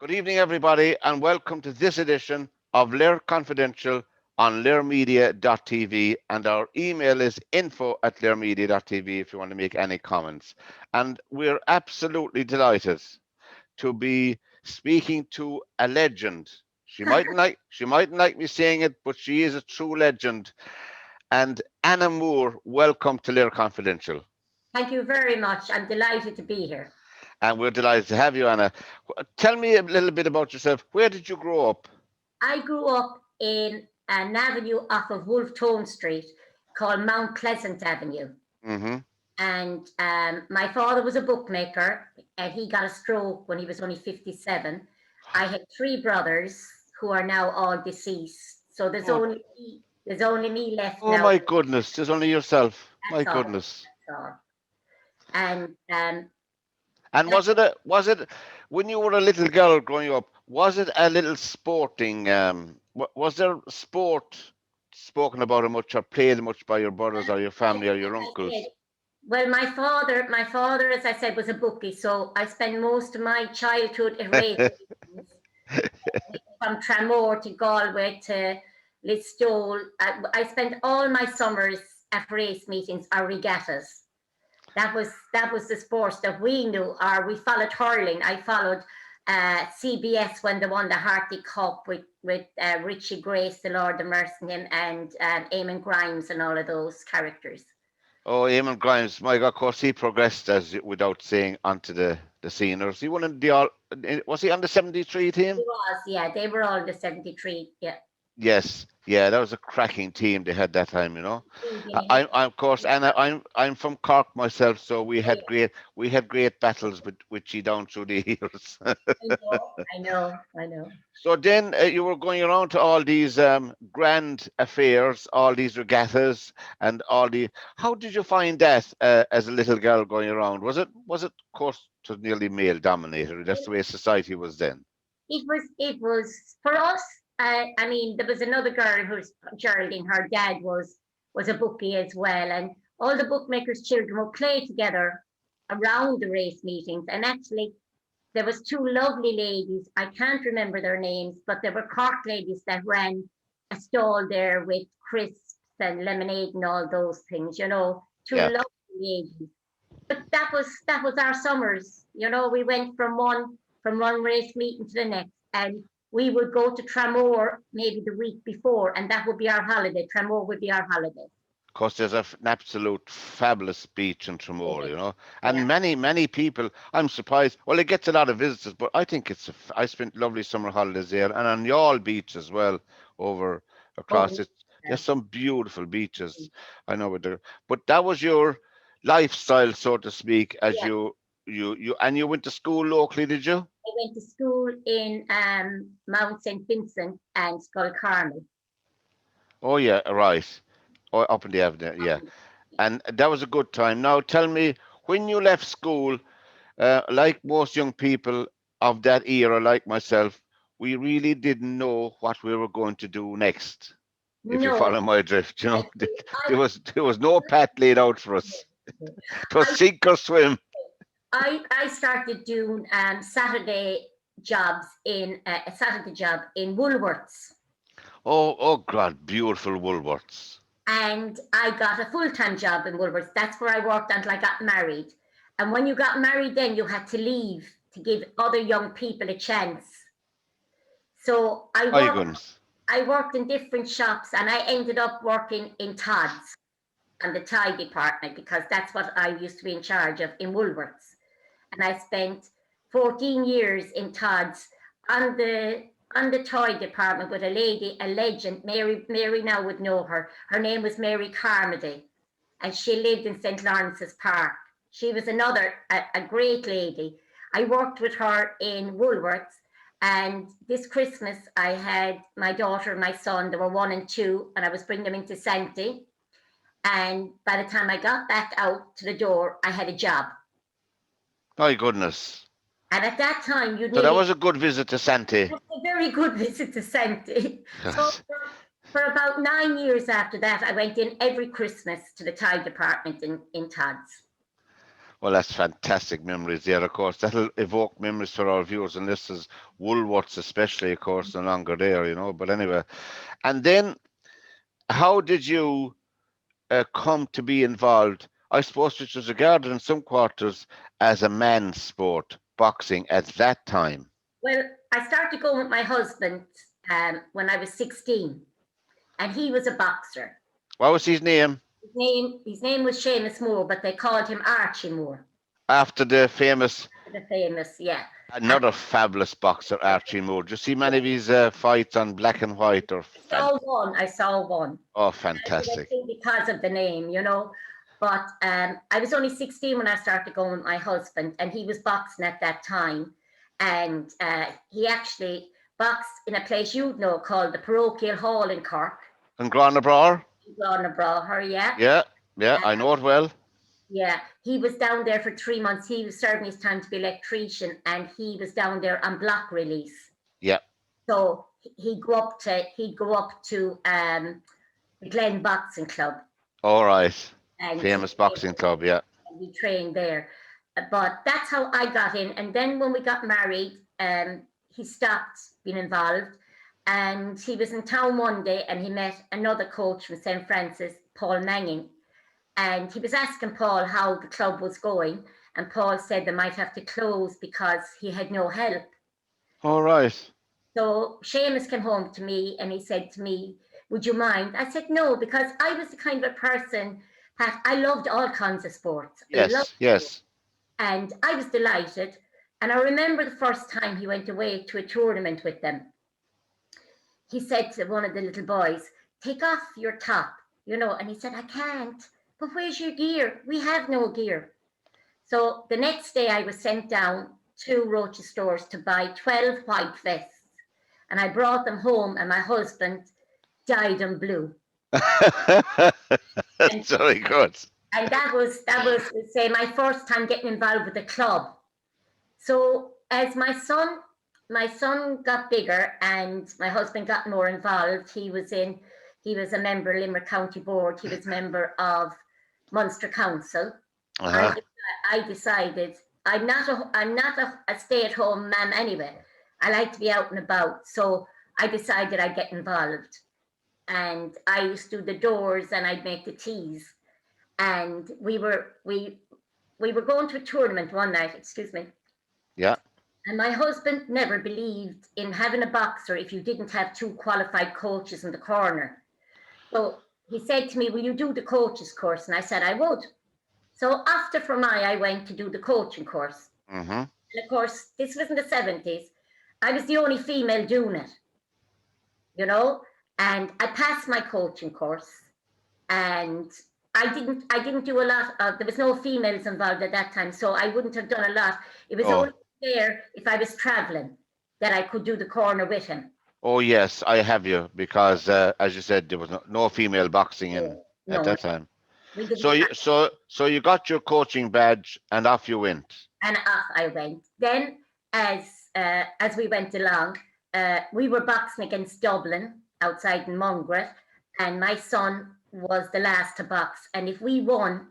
Good evening, everybody, and welcome to this edition of LiR Confidential on lirmedia.tv. And our email is info@lirmedia.tv if you want to make any comments. And we're absolutely delighted to be speaking to a legend. She mightn't like me saying it, but she is a true legend. And Anna Moore, welcome to LiR Confidential. Thank you very much. I'm delighted to be here. And we're delighted to have you, Anna. Tell me a little bit about yourself. Where did you grow up? I grew up in an avenue off of Wolfe Tone Street called Mount Pleasant Avenue. Mm-hmm. And my father was a bookmaker, and he got a stroke when he was only 57. I had three brothers who are now all deceased. So Oh, there's only me left oh now. my goodness, there's only yourself. My That's all. goodness. That's all. And And that was it when you were a little girl growing up, was it a little sporting was there sport spoken about it much or played much by your brothers or your yes, family or your yes, I did. uncles? Well, my father, as I said, was a bookie, so I spent most of my childhood at race meetings, from Tramore to Galway to Listowel. I spent all my summers at race meetings or regattas. That was the sports that we knew. Or we followed hurling. I followed CBS when they won the Harty Cup with Richie Grace, the Lord of Mercy, and Eamon Grimes and all of those characters. Oh, Eamon Grimes, my God, of course he progressed without saying onto the seniors. He won in the all was he on the 73 team? It was, yeah. They were all the 73. Yeah. Yes, yeah, that was a cracking team they had that time, you know. Indeed, I of course, and I'm from Cork myself, so we had great battles with you down through the years. I know, I know. So then you were going around to all these grand affairs, all these regattas, and all the. How did you find that as a little girl going around? Was it? Of course, it was nearly male dominated. That's It, the way society was then. it was for us. I mean, there was another girl who's Geraldine. Her dad was a bookie as well, and all the bookmakers' children would play together around the race meetings. And actually, there was two lovely ladies. I can't remember their names, but they were Cork ladies that ran a stall there with crisps and lemonade and all those things. Two Yeah. lovely ladies. But that was our summers. We went from one race meeting to the next, and we would go to Tramore maybe the week before, and that would be our holiday. Tramore would be our holiday. Because there's an absolute fabulous beach in Tramore, Yeah, you know, yeah. and many people. I'm surprised. Well, it gets a lot of visitors, but I think I spent lovely summer holidays there, and on Youghal Beach as well, over Oh, across it. yeah. There's some beautiful beaches. I know what there, but that was your lifestyle, so to speak, as Yeah. you went to school locally, did you? I went to school in Mount St. Vincent and Skull Carmel. Oh yeah, right. Oh, up in the avenue, yeah. And that was a good time. Now tell me, when you left school. Like most young people of that era, like myself, we really didn't know what we were going to do next. If you No, follow my drift, I there was no path laid out for us. It was I sink or swim. I started doing a Saturday job in Woolworths, Oh God, beautiful Woolworths. and I got a full-time job in Woolworths. That's where I worked until I got married. And when you got married, then you had to leave to give other young people a chance. So I My worked goodness. I worked in different shops, and I ended up working in Todd's and the tie department because that's what I used to be in charge of in Woolworths. And I spent 14 years in Todd's on the toy department with a lady, a legend. Mary now would know her. Her name was Mary Carmody, and she lived in St. Lawrence's Park. She was a great lady. I worked with her in Woolworths, and this Christmas I had my daughter and my son. They were 1 and 2, and I was bringing them into Santi. And by the time I got back out to the door, I had a job. My goodness. And at that time, you So that nearly was a good visit to Santee. that's a very good visit to Santi. So Yes. for about 9 years after that, I went in every Christmas to the tie department in Todd's. Well, that's fantastic memories there, of course. That'll evoke memories for our viewers and listeners, Woolworths especially, of course, no longer there, But anyway, and then how did you come to be involved? I suppose which was regarded in some quarters as a man's sport, boxing at that time. Well, I started going with my husband when I was 16, and he was a boxer. What was his name? His name was Seamus Moore, but they called him Archie Moore. After the famous, The famous, yeah. And another fabulous boxer, Archie Moore. Did you see many of his fights on black and white? I saw one. Oh, I didn't fantastic. think because of the name. But I was only 16 when I started going with my husband, and he was boxing at that time. And he actually boxed in a place you'd know called the Parochial Hall in Cork. And Granabrar? Yeah. Yeah, yeah, I know it well. Yeah, he was down there for 3 months. He was serving his time to be electrician, and he was down there on block release. Yeah. So he'd go up to the Glen Boxing Club. All right. And Famous boxing club, yeah. we trained there. But that's how I got in. And then when we got married, he stopped being involved. And he was in town one day and he met another coach from St. Francis, Paul Manning. And he was asking Paul how the club was going. And Paul said they might have to close because he had no help. All right. So Seamus came home to me and he said to me, would you mind? I said, no, because I was the kind of a person that I loved all kinds of sports. Yes, yes. And I was delighted. And I remember the first time he went away to a tournament with them. He said to one of the little boys, take off your top, and he said, I can't. But where's your gear? We have no gear. So the next day I was sent down to Roche's stores to buy 12 white vests. And I brought them home and my husband dyed them blue. That's very good. And that was say my first time getting involved with the club. So as my son got bigger and my husband got more involved, he was a member of Limerick County Board, he was a member of Munster Council. Uh-huh. I decided I'm not a stay-at-home mum anyway. I like to be out and about. So I decided I'd get involved. And I used to do the doors and I'd make the teas. And we were going to a tournament one night, excuse me. Yeah. And my husband never believed in having a boxer if you didn't have 2 qualified coaches in the corner. So he said to me, will you do the coaches course? And I said I would. So after Fermai, I went to do the coaching course. Mm-hmm. And of course, this was in the 70s. I was the only female doing it, and I passed my coaching course. And I didn't do a lot of, there was no females involved at that time, so I wouldn't have done a lot. It was only there if I was traveling that I could do the corner with him. Oh, yes, I have you, because as you said, there was no female boxing at that time. So you got your coaching badge and off you went. And off I went. Then as we went along, we were boxing against Dublin outside in Mungret, and my son was the last to box. And if we won,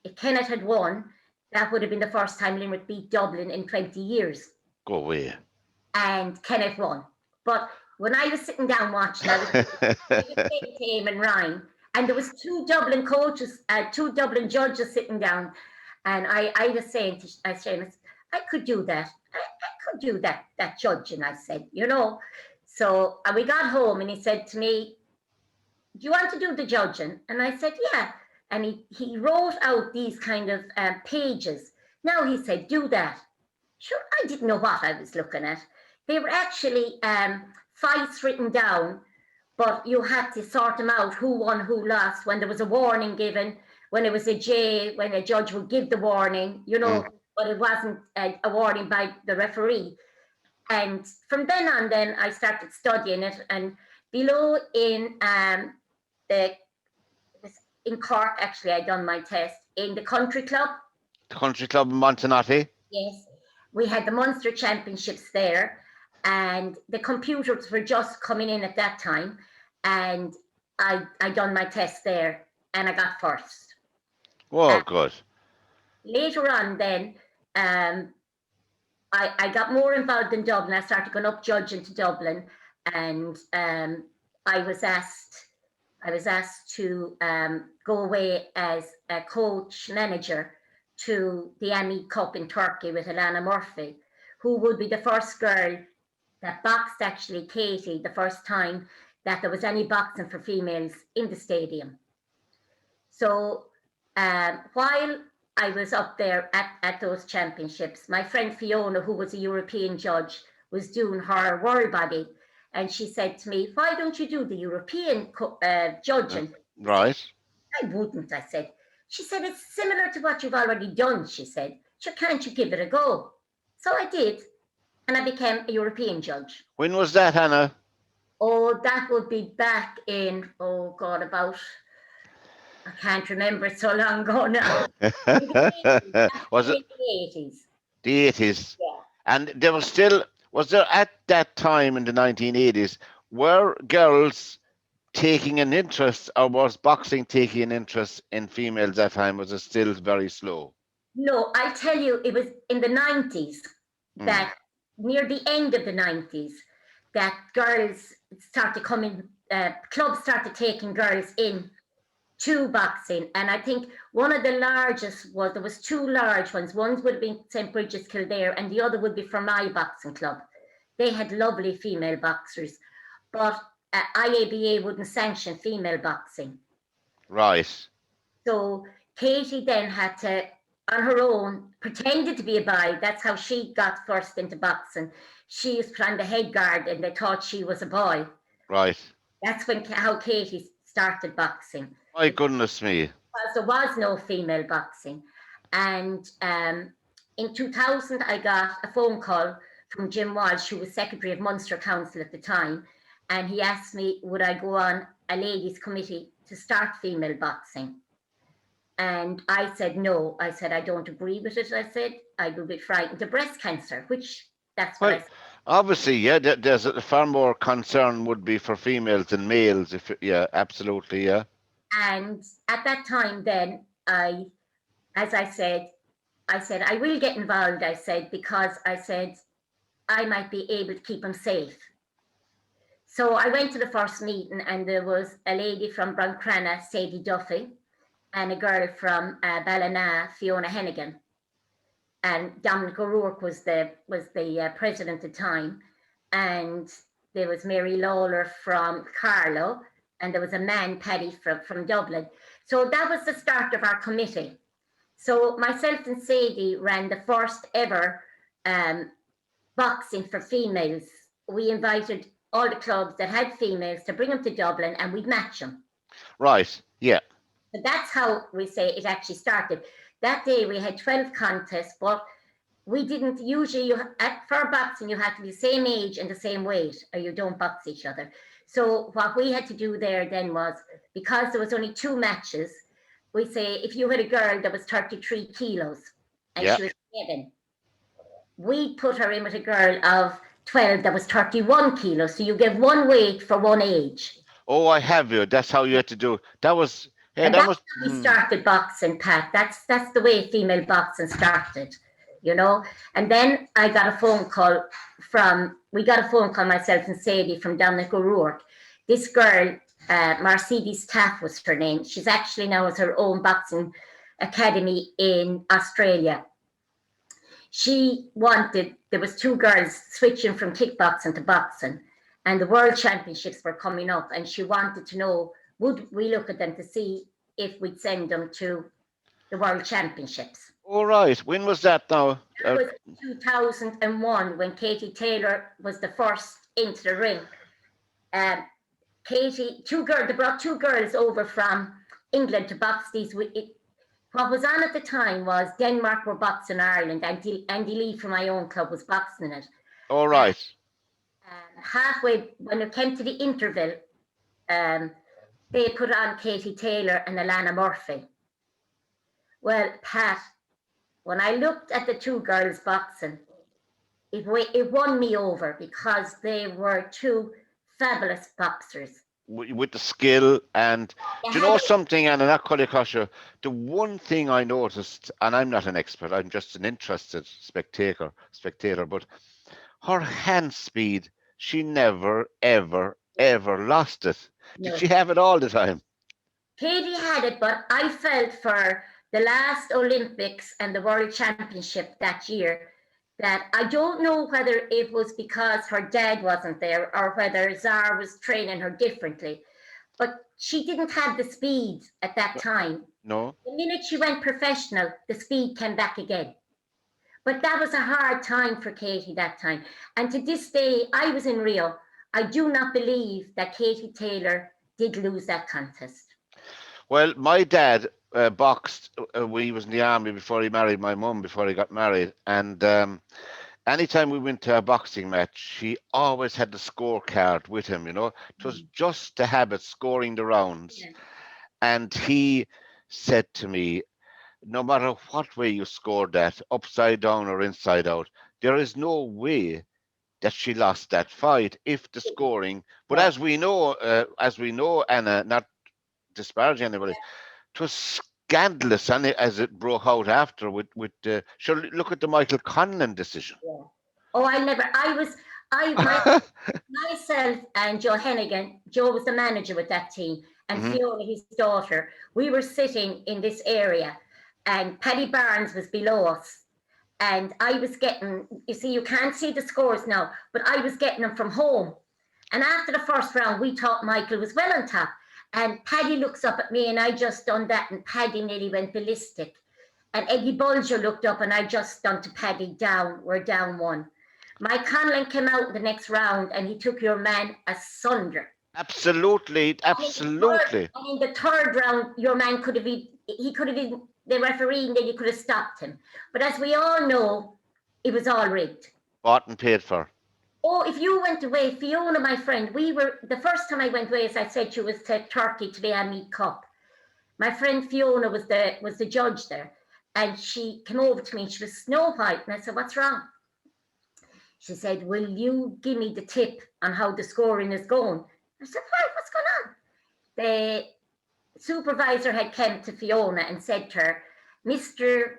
if Kenneth had won, that would have been the first time Limerick beat Dublin in 20 years. Go away. And Kenneth won. But when I was sitting down watching, I was him and Ryan, and there was 2 Dublin coaches, 2 Dublin judges sitting down, and I was saying to Seamus, I could do that. I could do that judging, I said, So and we got home and he said to me, do you want to do the judging? And I said, yeah. And he wrote out these kind of pages. Now he said, do that. Sure, I didn't know what I was looking at. They were actually fights written down, but you had to sort them out, who won, who lost, when there was a warning given, when it was a J, when a judge would give the warning, but it wasn't a warning by the referee. And from then on, I started studying it. And below in Cork, actually, I done my test in the country club. The country club in Montenotte? Yes. We had the Munster Championships there, and the computers were just coming in at that time. And I done my test there, and I got first. Oh, good. Later on, then, I got more involved in Dublin. I started going up judging to Dublin, and I was asked I was asked to go away as a coach manager to the Ami Cup in Turkey with Alana Murphy, who would be the first girl that boxed actually Katie the first time that there was any boxing for females in the stadium. So while I was up there at those championships, my friend Fiona, who was a European judge, was doing her world body. And she said to me, why don't you do the European judging? Right. I wouldn't, I said. She said, it's similar to what you've already done, she said. So can't you give it a go? So I did, and I became a European judge. When was that, Hannah? Oh, that would be back in, oh God, about, I can't remember, it's so long ago now. In the 80s, Was it in the 80s. the 80s? Yeah. And there was still, was there at that time in the 1980s, were girls taking an interest, or was boxing taking an interest in females that time? Was it still very slow? No, I tell you, it was in the 90s that near the end of the 90s that girls started coming, clubs started taking girls in to boxing. And I think one of the largest was, there was two large ones. One would have been St. Bridget's Kildare and the other would be from my boxing club. They had lovely female boxers, but IABA wouldn't sanction female boxing. Right. So Katie then had to, on her own, pretended to be a boy. That's how she got first into boxing. She was put on the head guard and they thought she was a boy. Right. That's how Katie started boxing. My goodness me. Because there was no female boxing. And in 2000, I got a phone call from Jim Walsh, who was Secretary of Munster Council at the time. And he asked me, would I go on a ladies' committee to start female boxing? And I said, no. I said, I don't agree with it. I said, I will be frightened of breast cancer, which that's what I said. Obviously, yeah, there's a far more concern would be for females than males. If yeah, absolutely, yeah. And at that time, then as I said, I will get involved. I said, because I said I might be able to keep them safe. So I went to the first meeting, and there was a lady from Broncrana, Sadie Duffy, and a girl from Ballina, Fiona Hennigan. And Dominic O'Rourke was the president at the time. And there was Mary Lawler from Carlow, and there was a man, Paddy, from Dublin. So that was the start of our committee. So myself and Sadie ran the first ever boxing for females. We invited all the clubs that had females to bring them to Dublin, and we'd match them. Right, yeah. So that's how we say it actually started. That day we had 12 contests, but we didn't usually, for boxing, you had to be the same age and the same weight, or you don't box each other. So what we had to do there then was, because there was only 2 matches, we say if you had a girl that was 33 kilos and she was 7, we put her in with a girl of 12 that was 31 kilos. So you give 1 weight for 1 age. Oh, I have you. That's how you had to do it. That was, yeah, and that that's was. how we started boxing, Pat. That's the way female boxing started, you know. And then I got a phone call myself and Sadie, from Dominic O'Rourke. This girl, Mercedes Taff was her name. She's actually now has her own boxing academy in Australia. There was 2 girls switching from kickboxing to boxing, and the world championships were coming up, and she wanted to know, would we look at them to see if we'd send them to the world championships. All right. When was that now? That was 2001, when Katie Taylor was the first into the ring. They brought 2 girls over from England to box these. What was on at the time was Denmark were boxing Ireland, and Andy Lee from my own club was boxing it. All right. Halfway, when it came to the interval, they put on Katie Taylor and Alana Murphy. Well, Pat, when I looked at the 2 girls boxing, it won me over, because they were 2 fabulous boxers. with the skill. And They do you had know a, something, Anna, not Cully, the one thing I noticed, and I'm not an expert, I'm just an interested spectator, but her hand speed, she never, ever, ever lost it. Did no. she have it all the time? Katie had it, but I felt for the last Olympics and the World Championship that year that I don't know whether it was because her dad wasn't there or whether Zara was training her differently, but she didn't have the speed at that No. time. No? The minute she went professional, the speed came back again. But that was a hard time for Katie that time. And to this day, I was in Rio. I do not believe that Katie Taylor did lose that contest. Well, my dad boxed. He was in the army before he married my mum, before he got married. And anytime we went to a boxing match, he always had the scorecard with him, you know. It was just the habit scoring the rounds. Yeah. And he said to me, no matter what way you scored that, upside down or inside out, there is no way that she lost that fight if the scoring. But Yeah. as we know, Anna, not disparaging anybody, it was scandalous, and as it broke out after with sure, look at the Michael Conlan decision. Yeah. Oh, I never. Myself and Joe Hennigan. Joe was the manager with that team, and Hmm. Fiona, his daughter. We were sitting in this area, and Paddy Barnes was below us, and I was getting. You see, you can't see the scores now, but I was getting them from home. And after the first round, we thought Michael was well on top. And Paddy looks up at me, and I just done that, and Paddy nearly went ballistic. And Eddie Bulger looked up, and I just done to Paddy down. We're down one. Mike Conlon came out in the next round, and he took your man asunder. Absolutely, absolutely. And in the third round, your man could have been, he could have been the referee, and then you could have stopped him. But as we all know, it was all rigged. Bought and paid for. Oh, if you went away, Fiona, my friend, we were the first time I went away, as I said, she was to Turkey to the Meat Cup. My friend Fiona was the judge there, and she came over to me and she was snow white, and I said, "What's wrong?" She said, "Will you give me the tip on how the scoring is going?" I said, "Why? What's going on?" The supervisor had come to Fiona and said to her, Mr.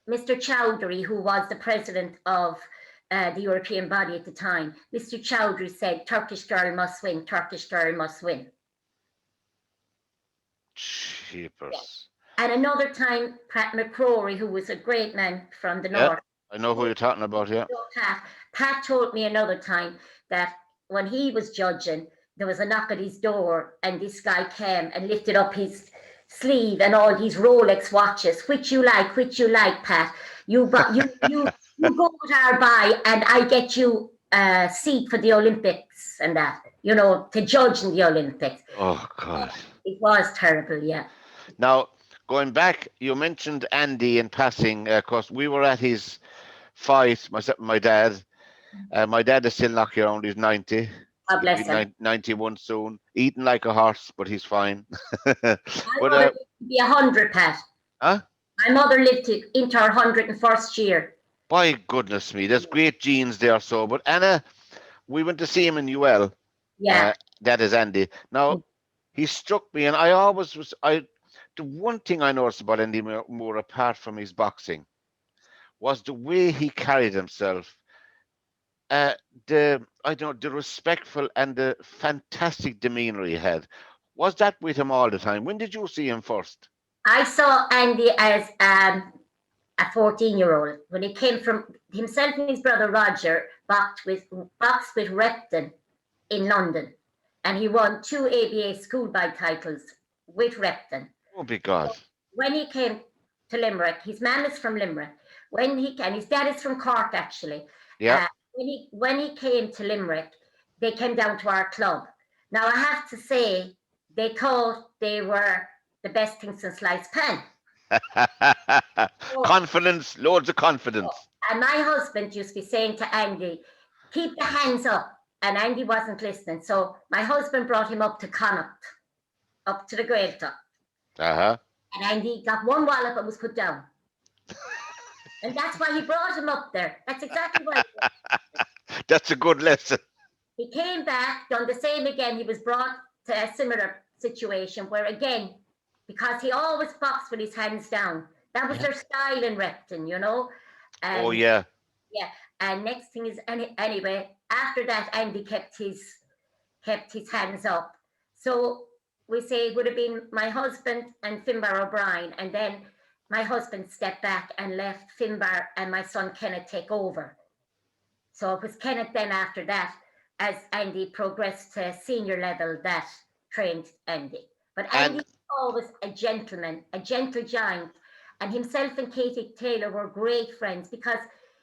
Chowdhury, who was the president of the European body at the time, Mr. Chowdhury said, "Turkish girl must win, Turkish girl must win." Yeah. Cheapers. And another time, Pat McCrory, who was a great man from the Yeah, north, I know who you're talking about. Yeah. Pat told me another time that when he was judging, there was a knock at his door, and this guy came and lifted up his sleeve and all these Rolex watches. Which you like, Pat? You go with our buy, and I get you a seat for the Olympics and that. To judge in the Olympics. Oh God. It was terrible, yeah. Now, going back, you mentioned Andy in passing. Of course, we were at his fight, myself and my dad. My dad is still knocking around. He's 90. God He'll be bless him. 91 soon. Eating like a horse, but he's fine. My But, mother lived to be 100, Pat. huh? My mother lived into her 101st year. By goodness me, there's great genes there. So, but Anna, we went to see him in UL. Yeah. Uh, that is Andy. Now, he struck me, and I always was. The one thing I noticed about Andy Moore, apart from his boxing, was the way he carried himself. Uh, I don't know, the respectful and the fantastic demeanor he had. Was that with him all the time? When did you see him first? I saw Andy as a 14-year-old when he came from himself and his brother Roger boxed with Repton in London, and he won 2 ABA schoolboy titles with Repton. Oh, my God. When he came to Limerick, his mum is from Limerick. His dad is from Cork actually. Yeah. When he came to Limerick, they came down to our club. Now I have to say, they thought they were the best thing since sliced pan. Confidence, loads of confidence. And my husband used to be saying to Andy, "Keep the hands up." And Andy wasn't listening. So my husband brought him up to Connacht, up to the Gaeltacht. Uh-huh. And Andy got one wallop and was put down. And that's why he brought him up there. That's exactly why. That's a good lesson. He came back, done the same again. He was brought a similar situation where, again, because he always boxed with his hands down. That was Yeah. their style in Repton, you know. Oh And yeah. yeah, and next thing is, anyway, after that, Andy kept his hands up. So we say it would have been my husband and Finbar O'Brien, and then my husband stepped back and left Finbar and my son Kenneth take over. So it was Kenneth then after that, as Andy progressed to senior level, that trained Andy. But Andy And was always a gentleman, a gentle giant, and himself and Katie Taylor were great friends because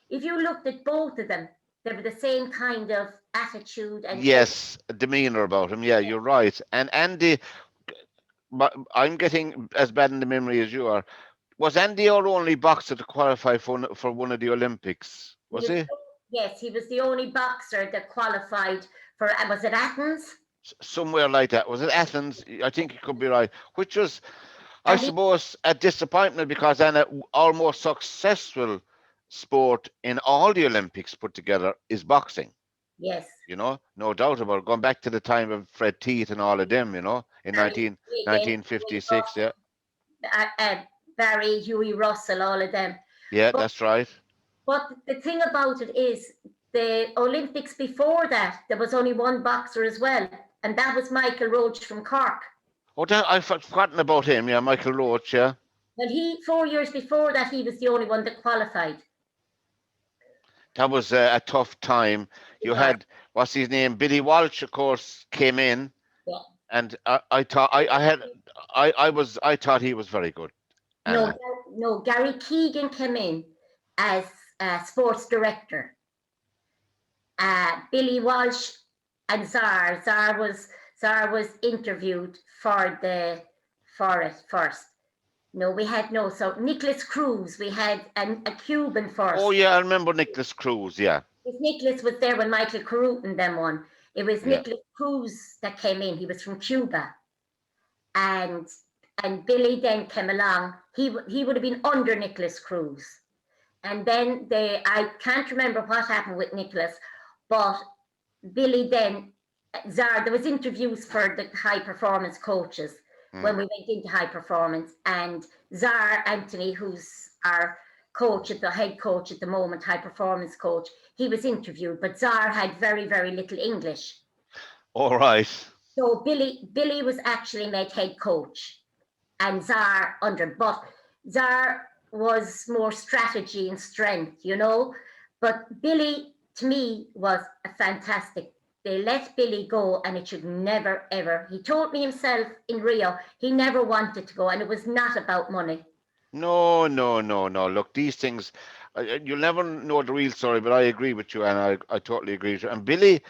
if you looked at both of them, they were the same kind of attitude and yes, demeanor about him. Yeah, you're right. And Andy, but I'm getting as bad in the memory as you are. Was Andy our only boxer to qualify for one of the Olympics? he Was was, he? yes, he was the only boxer that qualified for, was it Athens? Somewhere like that. Was it Athens? I think you could be right. Which was, I And he, suppose, a disappointment because then our most successful sport in all the Olympics put together is boxing. yes, No doubt about it. Going back to the time of Fred Teeth and all of them, in and again, Huey 1956. Yeah, Russell, Barry, Huey Russell, all of them. yeah, But that's right. the thing about it is, the Olympics before that, there was only one boxer as well, and that was Michael Roach from Cork. Oh, I've forgotten about him. Yeah, Michael Roach. Yeah, Well, 4 years before that, he was the only one that qualified. that was a tough time. It You was, had what's his name? Billy Walsh, of course, came in, yeah. and I thought I thought he was very good. No, And no, Gary Keegan came in as sports director. Billy Walsh and Czar was interviewed for it first. No, we had no. So Nicholas Cruz, we had a Cuban oh first. yeah, I remember Nicholas Cruz. Yeah, If Nicholas was there when Michael Carruthers them won. It was yeah. Nicholas Cruz that came in. He was from Cuba, and Billy then came along. He would have been under Nicholas Cruz, and then I can't remember what happened with Nicholas, but Billy then, Czar, there was interviews for the high performance coaches when Mm. we went into high performance, and Czar Anthony, who's our coach at the head coach at the moment, high performance coach, he was interviewed, but Czar had very, very little English. All right. So Billy was actually made head coach and Czar under, but Czar was more strategy and strength, But Billy, to me, was a fantastic. They let Billy go, and it should never, ever. He told me himself in Rio, he never wanted to go, and it was not about money. No, no, no, no. Look, these things, you'll never know the real story, but I agree with you, and I totally agree with you. And Billy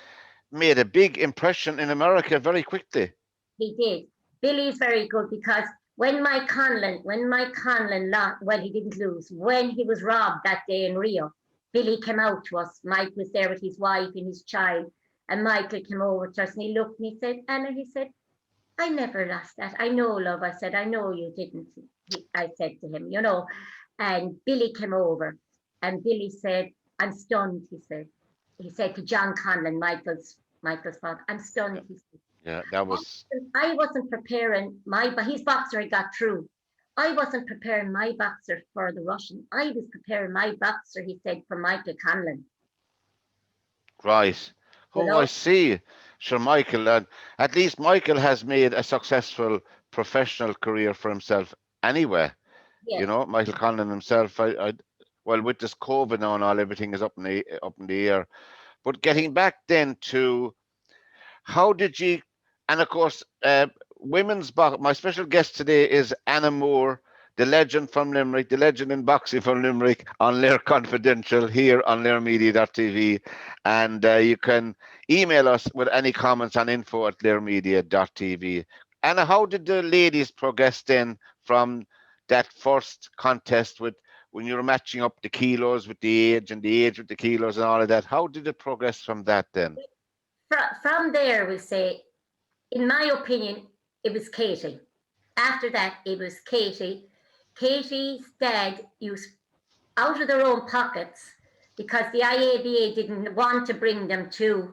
made a big impression in America very quickly. He did. Billy's very good because when Mike Conlon lost, well, he didn't lose. When he was robbed that day in Rio, Billy came out to us. Mike was there with his wife and his child, and Michael came over to us and he looked and he said, Anna, he said, I never lost that. I know, love. I said, I know you didn't. I said to him, and Billy came over and Billy said, I'm stunned, he said to John Conlon, Michael's father, I'm Yeah, stunned, he said. yeah, that was I wasn't preparing his boxer had got through. I wasn't preparing my boxer for the Russian. I was preparing my boxer, he said, for Michael Conlon. right. You Oh, I know? see. Sure, Michael, and at least Michael has made a successful professional career for himself anyway. Yeah. Michael Conlon himself. Well, with this COVID now and all, everything is up in the air. But getting back then to how did you, and of course, women's box. My special guest today is Anna Moore, the legend from Limerick, the legend in boxing from Limerick on LiR Confidential here on LiRmedia.tv. And you can email us with any comments on info@LiRmedia.tv. Anna, how did the ladies progress then from that first contest with when you were matching up the kilos with the age and the age with the kilos and all of that? How did it progress from that then? From there, we'll say, in my opinion, it was Katie. After that, it was Katie. Katie's dad used out of their own pockets because the IABA didn't want to bring them to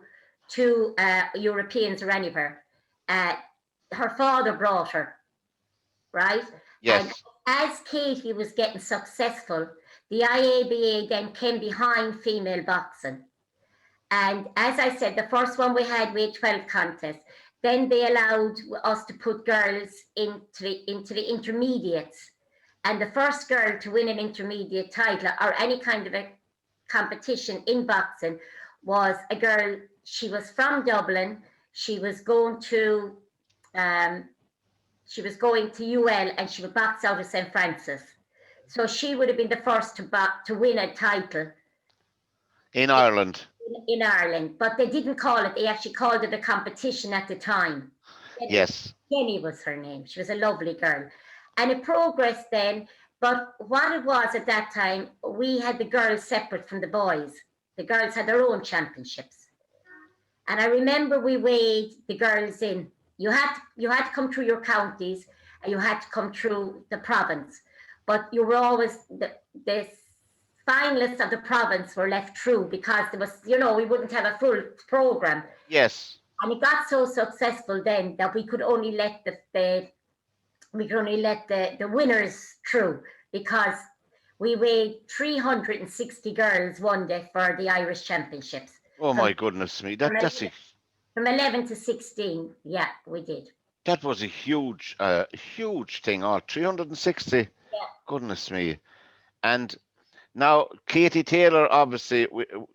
Europeans or anywhere. uh, her father brought her, right? And Yes. as Katie was getting successful, the IABA then came behind female boxing. And as I said, the first one we had 12 contests. Then they allowed us to put girls into the intermediates. And the first girl to win an intermediate title or any kind of a competition in boxing was a girl. She was from Dublin. She was going to um, UL and she would box out of St. Francis. So she would have been the first to win a title In Ireland. in Ireland, but they didn't call it. They actually called it a competition at the time. Yes. Jenny was her name. She was a lovely girl, and it progressed then. But what it was at that time, we had the girls separate from the boys. The girls had their own championships, and I remember we weighed the girls in. You had to come through your counties, and you had to come through the province, but you were always the finalists of the province were left through because there was, we wouldn't have a full program. Yes. And it got so successful then that we could only let the winners through because we weighed 360 girls one day for the Irish Championships. Oh From, my goodness me. from, from 11 to 16, yeah, we did. That was a huge thing. All 360. Yeah. Goodness me. And now Katie Taylor, obviously,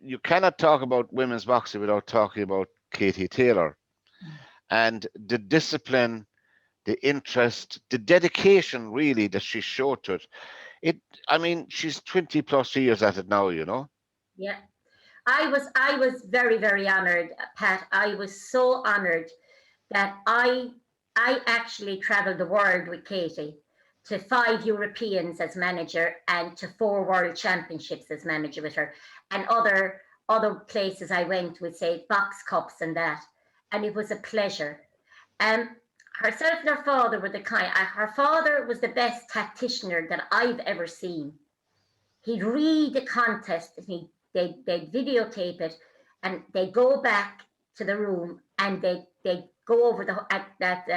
you cannot talk about women's boxing without talking about Katie Taylor, and the discipline, the interest, the dedication, really, that she showed to it. I mean, she's 20 plus years at it now. Yeah. I was very, very honored, Pat. I was so honored that I actually traveled the world with Katie to 5 Europeans as manager and to 4 world championships as manager with her, and other places I went with, say, box cups and that. And it was a pleasure. Herself and her father were her father was the best tacticianer that I've ever seen. He'd read the contest and they'd videotape it, and they'd go back to the room and they'd go over at that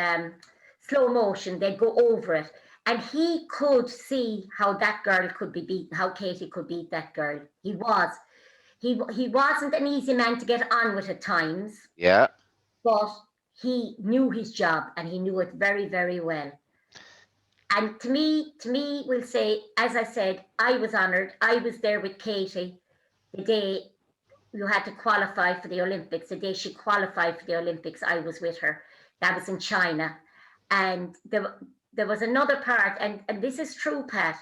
slow motion, they'd go over it. And he could see how that girl could be beaten, how Katie could beat that girl. He wasn't an easy man to get on with at times. Yeah. But he knew his job and he knew it very, very well. And to me, we'll say, as I said, I was honored. I was there with Katie the day you had to qualify for the Olympics. The day she qualified for the Olympics, I was with her. That was in China. And there was another part, and this is true, Pat,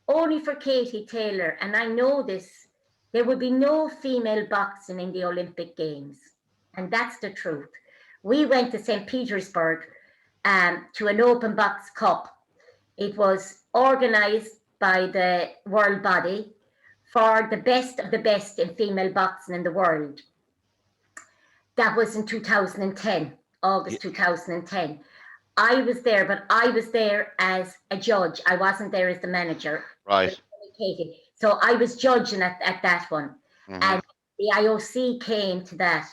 only for Katie Taylor, and I know this, there would be no female boxing in the Olympic Games. And that's the truth. We went to St. Petersburg to an open box cup. It was organized by the world body for the best of the best in female boxing in the world. That was in 2010, August 2010. I was there, but I was there as a judge. I wasn't there as the manager. Right. So I was judging at that one. Mm-hmm. And the IOC came to that.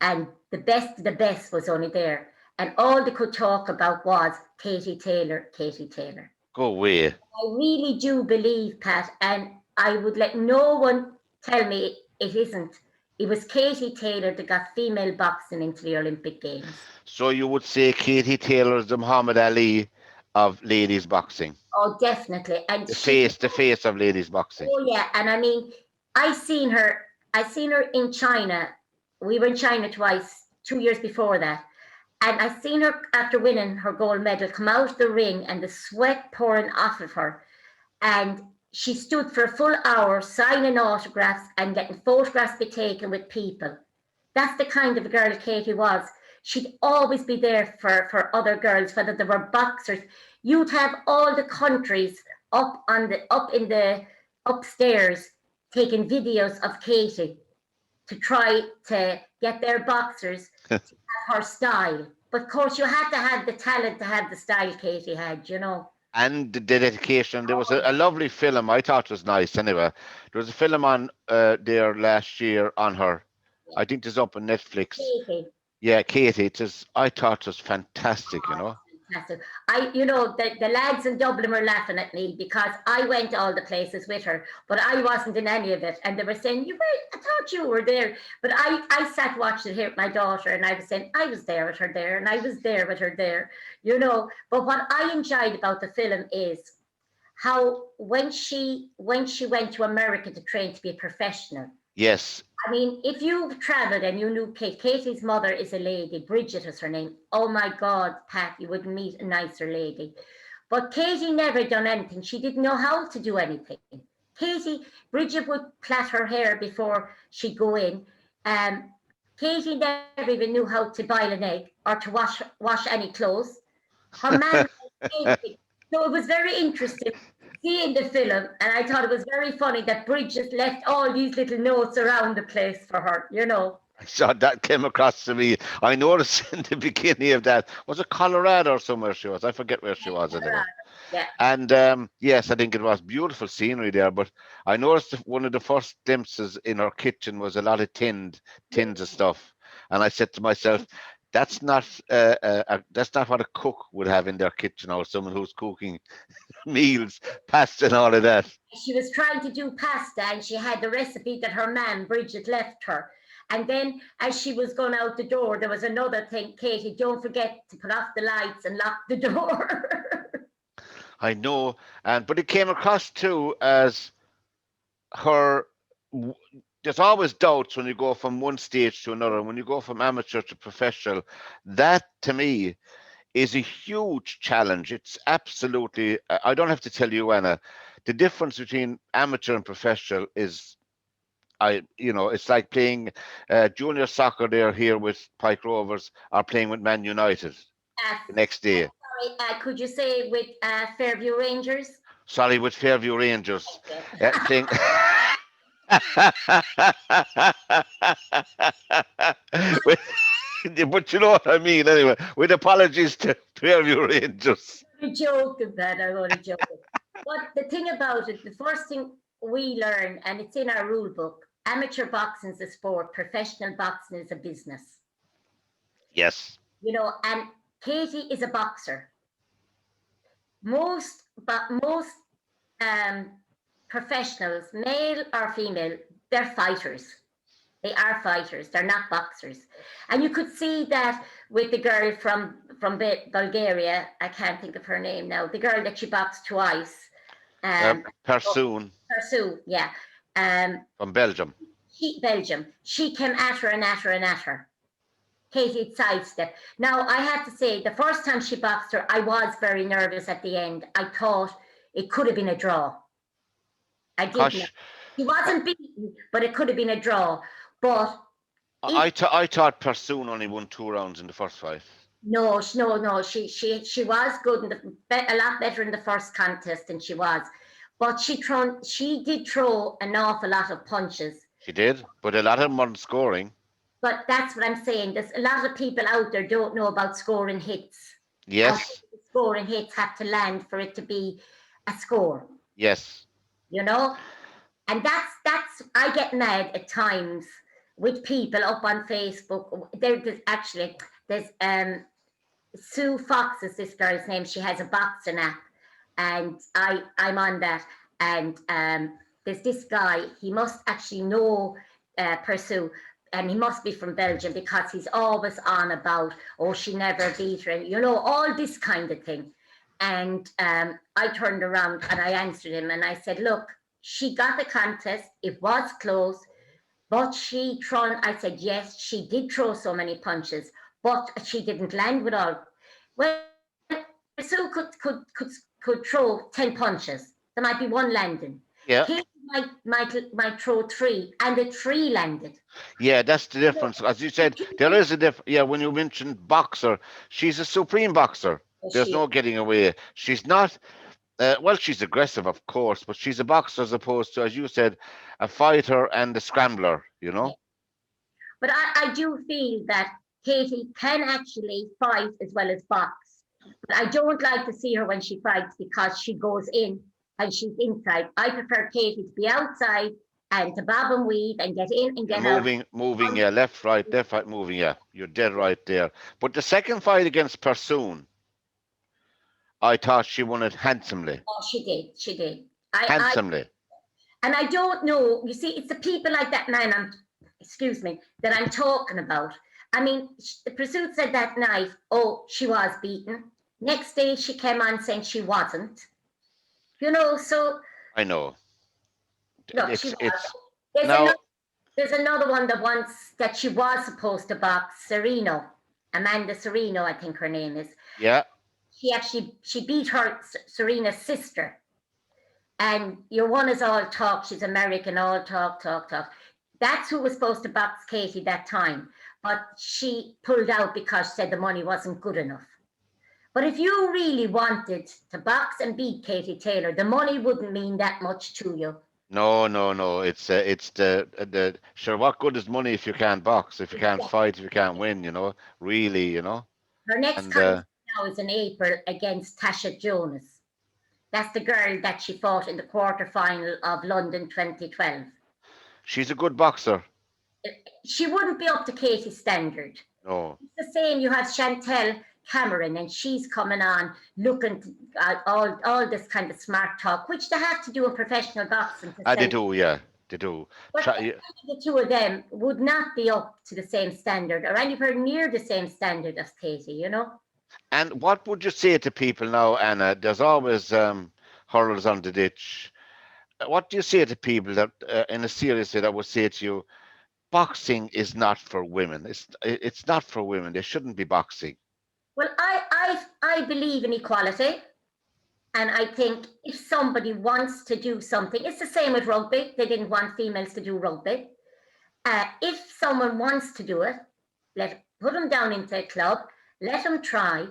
And the best of the best was only there. And all they could talk about was Katie Taylor, Katie Taylor. Go away. I really do believe, Pat, and I would let no one tell me it isn't. It was Katie Taylor that got female boxing into the Olympic Games. So you would say Katie Taylor is the Muhammad Ali of ladies boxing? Oh, definitely. And the face of ladies boxing. Oh yeah, and I mean, I seen her in China. We were in China twice, 2 years before that. And I seen her after winning her gold medal come out of the ring and the sweat pouring off of her. And she stood for a full hour signing autographs and getting photographs be taken with people. That's the kind of a girl Katie was. She'd always be there for other girls, whether they were boxers. You'd have all the countries up in the upstairs taking videos of Katie to try to get their boxers to have her style. But of course, you had to have the talent to have the style Katie had, And the dedication. There was a lovely film. I thought it was nice anyway. There was a film on there last year on her. I think it's up on Netflix. Katie. Yeah, Katie, I thought it was fantastic, you Oh, know. it's fantastic. The lads in Dublin were laughing at me because I went all the places with her, but I wasn't in any of it. And they were saying, I thought you were there. But I sat watching it here with my daughter, and I was saying, I was there with her there, and I was there with her there, you know. But what I enjoyed about the film is how when she went to America to train to be a professional. Yes. I mean, if you've traveled and you knew Katie's mother is a lady, Bridget is her name. Oh my God, Pat, you wouldn't meet a nicer lady. But Katie never done anything. She didn't know how to do anything. Bridget would plait her hair before she'd go in. Katie never even knew how to boil an egg or to wash any clothes. Her man anything. So it was very interesting seeing the film, and I thought it was very funny that Bridget left all these little notes around the place for her, you know. I saw that came across to me. I noticed in the beginning of that, was it Colorado or somewhere she was? I forget where she was anyway. Yeah. And yes, I think it was beautiful scenery there. But I noticed that one of the first glimpses in her kitchen was a lot of tins of stuff, and I said to myself, that's not what a cook would have in their kitchen, or someone who's cooking meals, pasta, and all of that. She was trying to do pasta and she had the recipe that her man, Bridget, left her. And then as she was going out the door, there was another thing, Katie, don't forget to put off the lights and lock the door. I know, and but it came across too as her. There's always doubts when you go from one stage to another. When you go from amateur to professional, that to me is a huge challenge. It's absolutely. I don't have to tell you, Anna. The difference between amateur and professional is, it's like playing junior soccer there here with Pike Rovers, or playing with Man United the next day. Sorry, could you say with Fairview Rangers? Sorry, with Fairview Rangers, playing. With- but you know what I mean, anyway. With apologies to Fairview Rangers. I'm joking, Pat. I'm only joking. But the thing about it, the first thing we learn, and it's in our rule book, amateur boxing is a sport, professional boxing is a business. Yes. And Katie is a boxer. Most um, professionals, male or female, they're fighters. They are fighters. They're not boxers. And you could see that with the girl from Bulgaria. I can't think of her name now. The girl that she boxed twice. Um, Persoon Sue, yeah. Um, from Belgium. Belgium. She came at her and at her and at her. Katie sidestep. Now, I have to say, the first time she boxed her, I was very nervous at the end. I thought it could have been a draw. I didn't. Gosh, He wasn't beaten, but it could have been a draw. But I thought Persoon only won 2 rounds in the first fight. no, no. She was good a lot better in the first contest than she was. But she did throw an awful lot of punches. She did, but a lot of them weren't scoring. But that's what I'm saying. There's a lot of people out there don't know about scoring hits. How Yes, scoring hits have to land for it to be a score. yes. You know, and that's I get mad at times with people up on Facebook. There's Sue Fox is this girl's name. She has a boxing app, and I'm on that. And there's this guy. He must actually know Pursue, and he must be from Belgium because he's always on about, oh, she never beat her, and all this kind of thing. And I turned around and I answered him, and I said, look, she got the contest. It was close, but I said, yes, she did throw so many punches, but she didn't land with all. Well, Sue could throw 10 punches. There might be one landing. Yeah. Katie might throw three, and the three landed. Yeah, that's the difference. As you said, there is a difference. Yeah, when you mentioned boxer, she's a supreme boxer. There's no getting away. She's not, well, she's aggressive, of course, but she's a boxer as opposed to, as you said, a fighter and a scrambler, you know? But I do feel that Katie can actually fight as well as box. But I don't like to see her when she fights because she goes in and she's inside. I prefer Katie to be outside and to bob and weave and get in and Yeah, get out. moving, yeah, left, right, moving, yeah. You're dead right there. But the second fight against Pursoon, I thought she won it handsomely. Oh, she did. Handsomely. And I don't know. You see, it's the people like that man. Excuse me, that I'm talking about. I mean, the pursuit said that night, oh, she was beaten. Next day, she came on saying she wasn't. So I know. look, she was. It's There's now. another. There's another one that she was supposed to box, Sereno, Amanda Sereno, I think her name is. Yeah, She beat her Serena's sister. And your one is all talk. She's American, all talk, talk, talk. That's who was supposed to box Katie that time. But she pulled out because she said the money wasn't good enough. But if you really wanted to box and beat Katie Taylor, the money wouldn't mean that much to you. no. It's the sure. What good is money if you can't box, if you can't fight, if you can't win? Really, Her next and contest now is in April against Tasha Jonas. That's the girl that she fought in the quarterfinal of London 2012. she's a good boxer. She wouldn't be up to Katie's standard. No, It's the same. You have Chantel Cameron, and she's coming on looking at all this kind of smart talk, which they have to do in professional boxing to they say. do, yeah, they do. But Yeah. the two of them would not be up to the same standard or anywhere near the same standard as Katie. And what would you say to people now, Anna? There's always hurls on the ditch. What do you say to people that, in a serious way, that would say to you, boxing is not for women. It's not for women. They shouldn't be boxing. Well, I believe in equality. And I think if somebody wants to do something, it's the same with rugby. They didn't want females to do rugby. If someone wants to do it, put them down into a club, let them try.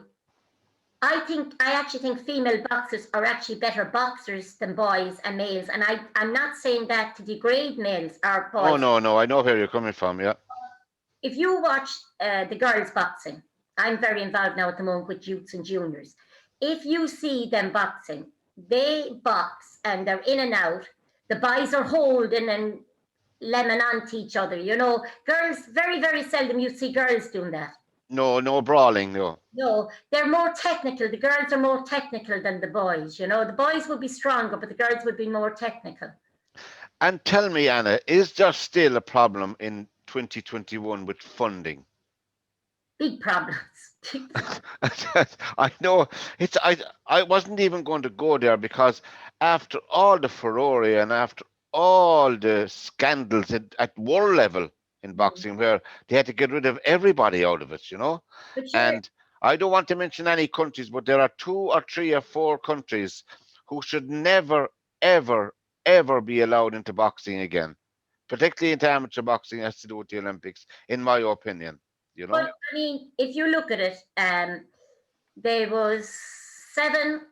I actually think female boxers are actually better boxers than boys and males. And I'm not saying that to degrade males or Oh boys. no. I know where you're coming from. Yeah. If you watch the girls boxing, I'm very involved now at the moment with youths and juniors. If you see them boxing, they box and they're in and out. The boys are holding and lemon onto each other. Girls, very, very seldom you see girls doing that. No brawling. No. No, they're more technical. The girls are more technical than the boys. The boys would be stronger, but the girls would be more technical. And tell me, Anna, is there still a problem in 2021 with funding? Big problems. I know it's. I wasn't even going to go there because after all the furore and after all the scandals at world level in boxing, where they had to get rid of everybody out of it. But sure, And I don't want to mention any countries, but there are 2 or 3 or 4 countries who should never, ever, ever be allowed into boxing again, particularly into amateur boxing, has to do with the Olympics, in my opinion. You well, know. I mean, if you look at it, there was seven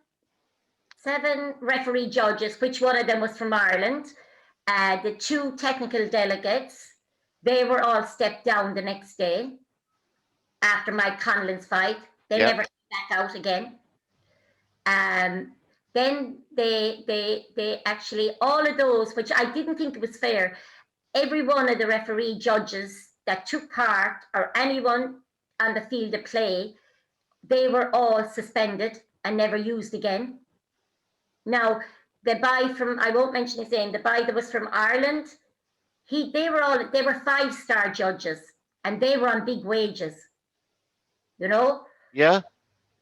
referee judges, which one of them was from Ireland. The 2 technical delegates, they were all stepped down the next day after Mike Conlon's fight. They Yeah. never came back out again. Then they actually, all of those, which I didn't think it was fair, every one of the referee judges that took part or anyone on the field of play, they were all suspended and never used again. Now, the guy from, I won't mention his name, the guy that was from Ireland, they were 5-star judges and they were on big wages, Yeah.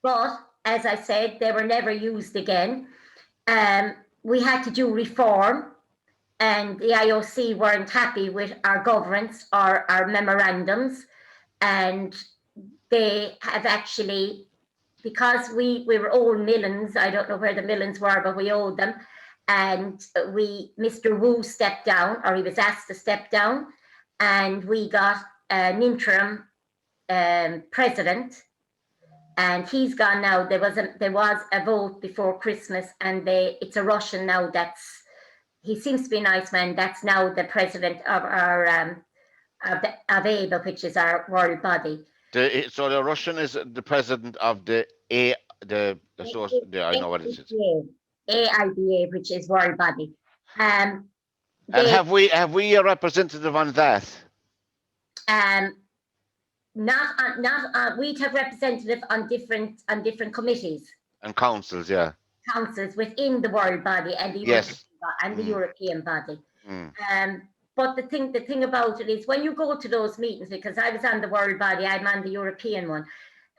But as I said, they were never used again. We had to do reform, and the IOC weren't happy with our governance or our memorandums, and they have actually, because we were owed millions. I don't know where the millions were, but we owed them. And Mr. Wu stepped down, or he was asked to step down, and we got an interim president, and he's gone now. There was a vote before Christmas, and it's a Russian now. He seems to be a nice man. That's now the president of our of ABA, which is our world body. So the Russian is the president of I know what it is. AIBA, which is world body. And they have we a representative on that? um not we'd have representative on different committees, And councils, yeah. councils within the world body and Yes. the Mm, European body. mm. But the thing about it is when you go to those meetings, because I was on the world body, I'm on the European one,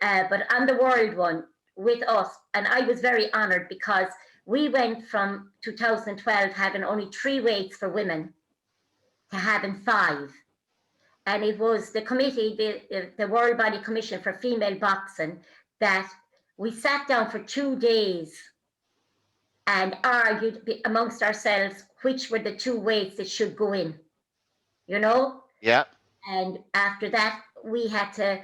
but on the world one with us, and I was very honoured because we went from 2012 having only 3 weights for women to having 5. And it was the committee, the World Body Commission for Female Boxing, that we sat down for 2 days and argued amongst ourselves which were the 2 weights that should go in, you know? Yeah. And after that, we say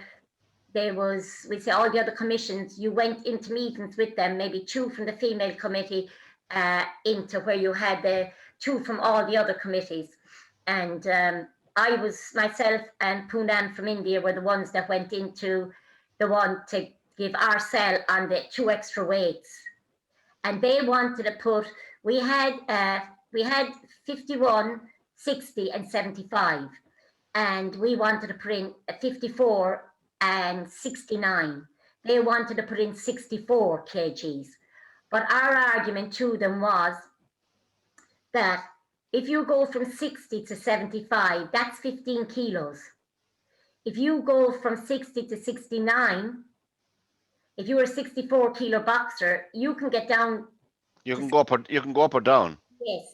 all the other commissions, you went into meetings with them, maybe 2 from the female committee, into where you had the 2 from all the other committees. And I was, myself and Poonan from India were the ones that went into the one to give our sell on the 2 extra weights. And they wanted to put, we had 51, 60 and 75. And we wanted to put in 54 and 69. They wanted to put in 64 kgs. But our argument to them was that if you go from 60 to 75, that's 15 kilos. If you go from 60 to 69, if you're a 64 kilo boxer, you can get down. You can go up or down. Yes.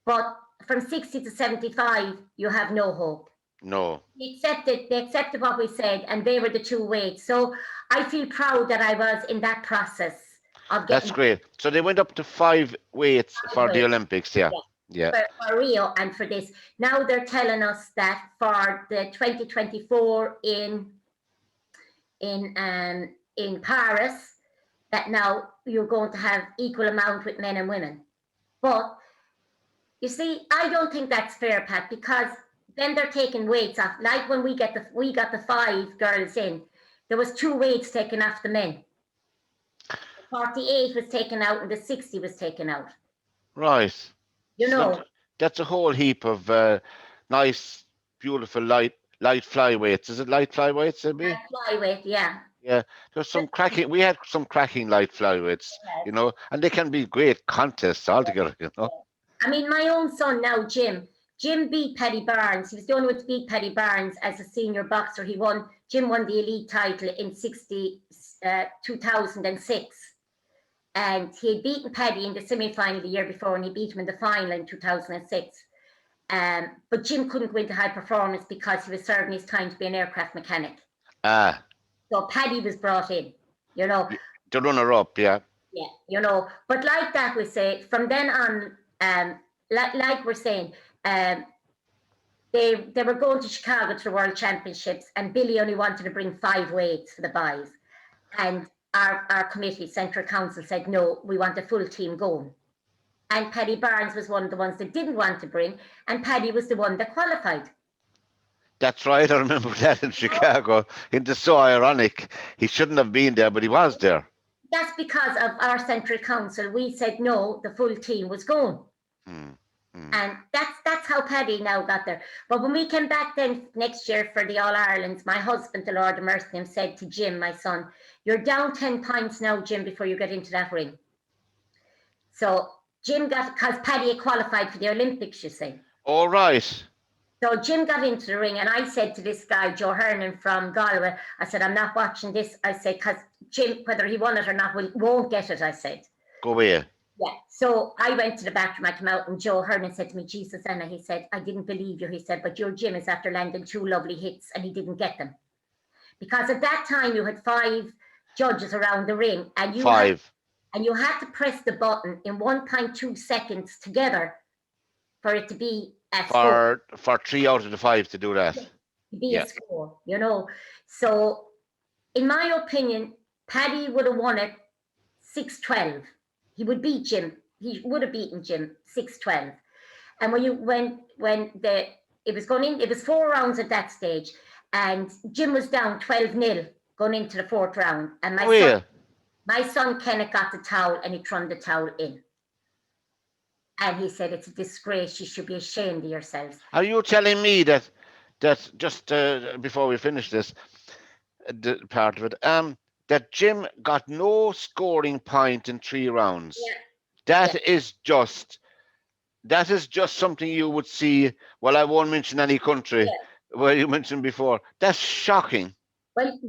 But from 60 to 75, you have no hope. No. They accepted what we said, and they were the 2 weights. So I feel proud that I was in that process of getting. That's great. So they went up to 5 weights for the Olympics, yeah. Yeah. For Rio and for this. Now they're telling us that for the 2024 in Paris, that now you're going to have equal amount with men and women. But you see, I don't think that's fair, Pat, because then they're taking weights off. Like when we got the 5 girls in, there was 2 weights taken off the men. The 48 was taken out and the 60 was taken out. Right. You know. That's a whole heap of nice, beautiful light flyweights. Is it light flyweights, it'd be? Light flyweight, yeah. Yeah. There's some cracking. We had some cracking light flyweights, you know, and they can be great contests altogether, you know. I mean, my own son now, Jim beat Paddy Barnes. He was the only one to beat Paddy Barnes as a senior boxer. Jim won the elite title in 2006. And he had beaten Paddy in the semi-final the year before, and he beat him in the final in 2006. But Jim couldn't go into high performance because he was serving his time to be an aircraft mechanic. So Paddy was brought in, you know. The runner-up, yeah. Yeah, you know. But like that, we say, from then on, like we're saying, they were going to Chicago to the World Championships, and Billy only wanted to bring 5 weights for the boys. And our committee, Central Council, said, no, we want a full team going. And Paddy Barnes was one of the ones that didn't want to bring, and Paddy was the one that qualified. That's right, I remember that in Chicago. It's so ironic. He shouldn't have been there, but he was there. That's because of our Central Council. We said, no, the full team was going. And that's how Paddy now got there. But when we came back then next year for the All-Irelands, my husband, the Lord of Mercy, said to Jim, my son, you're down 10 points now, Jim, before you get into that ring. So Jim because Paddy had qualified for the Olympics, you see. All right. So Jim got into the ring, and I said to this guy, Joe Hernan from Galway, I said, I'm not watching this. I said, because Jim, whether he won it or not, won't get it, I said. Go away. Yeah. So I went to the bathroom, I came out, and Joe Hernan said to me, Jesus, Anna, he said, I didn't believe you. He said, but your Jim is after landing 2 lovely hits, and he didn't get them. Because at that time, you had 5 judges around the ring, and you had to press the button in 1.2 seconds together for it to be a score. For 3 out of the 5 to do that. To be a score, you know. So, in my opinion, Paddy would have won it 6-12. He would beat Jim. He would have beaten Jim 6-12. And it was going in, it was 4 rounds at that stage, and Jim was down 12-0 going into the 4th round. And my son Kenneth got the towel and he threw the towel in. And he said, it's a disgrace. You should be ashamed of yourselves. Are you telling me that just before we finish this part of it, that Jim got no scoring point in 3 rounds? Yeah, That yeah, is just that is just something you would see. Well, I won't mention any country yeah. where you mentioned before. That's shocking. Well,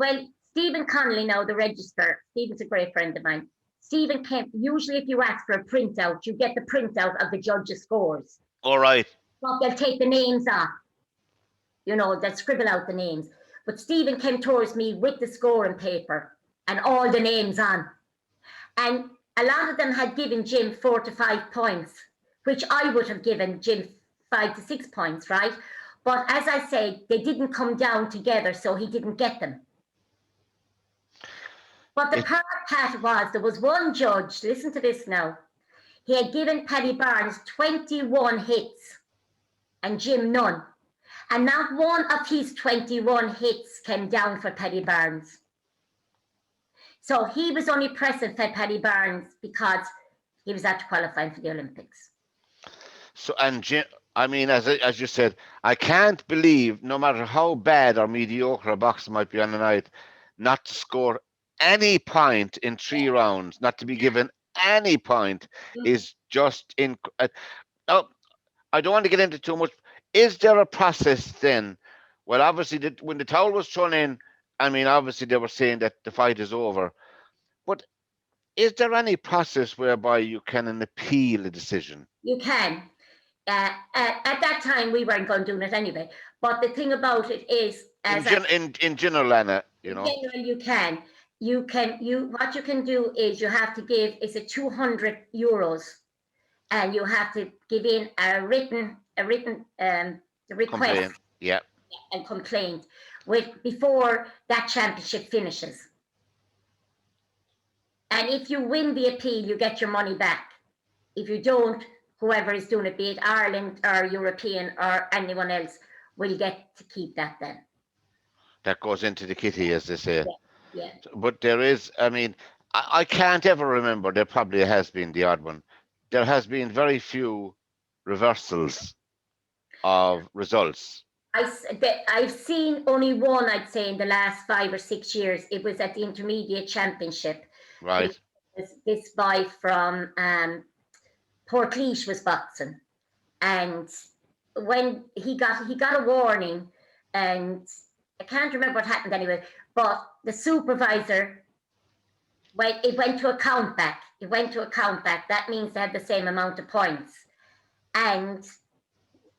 Stephen Connolly now, the register. Stephen's a great friend of mine. Stephen Kemp, usually if you ask for a printout, you get the printout of the judges' scores. All right. But they'll take the names off. They'll scribble out the names. But Stephen came towards me with the scoring paper and all the names on. And a lot of them had given Jim 4 to 5 points, which I would have given Jim 5 to 6 points, right? But as I said, they didn't come down together, so he didn't get them. But the part was, there was one judge, listen to this now, he had given Paddy Barnes 21 hits and Jim none. And not one of his 21 hits came down for Paddy Barnes. So he was only present for Paddy Barnes because he was after qualifying for the Olympics. So, and Jim, I mean, as you said, I can't believe, no matter how bad or mediocre a boxer might be on the night, not to score any point in 3 rounds, not to be given any point, is just in. Oh, I don't want to get into too much. Is there a process then? Well, obviously, when the towel was thrown in, I mean, obviously they were saying that the fight is over. But is there any process whereby you can appeal a decision? You can. At that time, we weren't going to do it anyway. But the thing about it is, in general, Anna, in general, you can. What you can do is you have to give, is it 200 euros, and you have to give in a written request. Complaint. Yeah. And complaint before that championship finishes. And if you win the appeal, you get your money back. If you don't, whoever is doing it, be it Ireland or European or anyone else, will get to keep that then. That goes into the kitty, as they say. Yeah. But there is, I mean, I can't ever remember, there probably has been the odd one. There has been very few reversals of results. I've seen only one, I'd say, in the last 5 or 6 years. It was at the Intermediate Championship. Right. This boy from Portlaoise was boxing, and when he got a warning, and I can't remember what happened anyway, but the supervisor, it went to a count back. It went to a count back. That means they had the same amount of points. And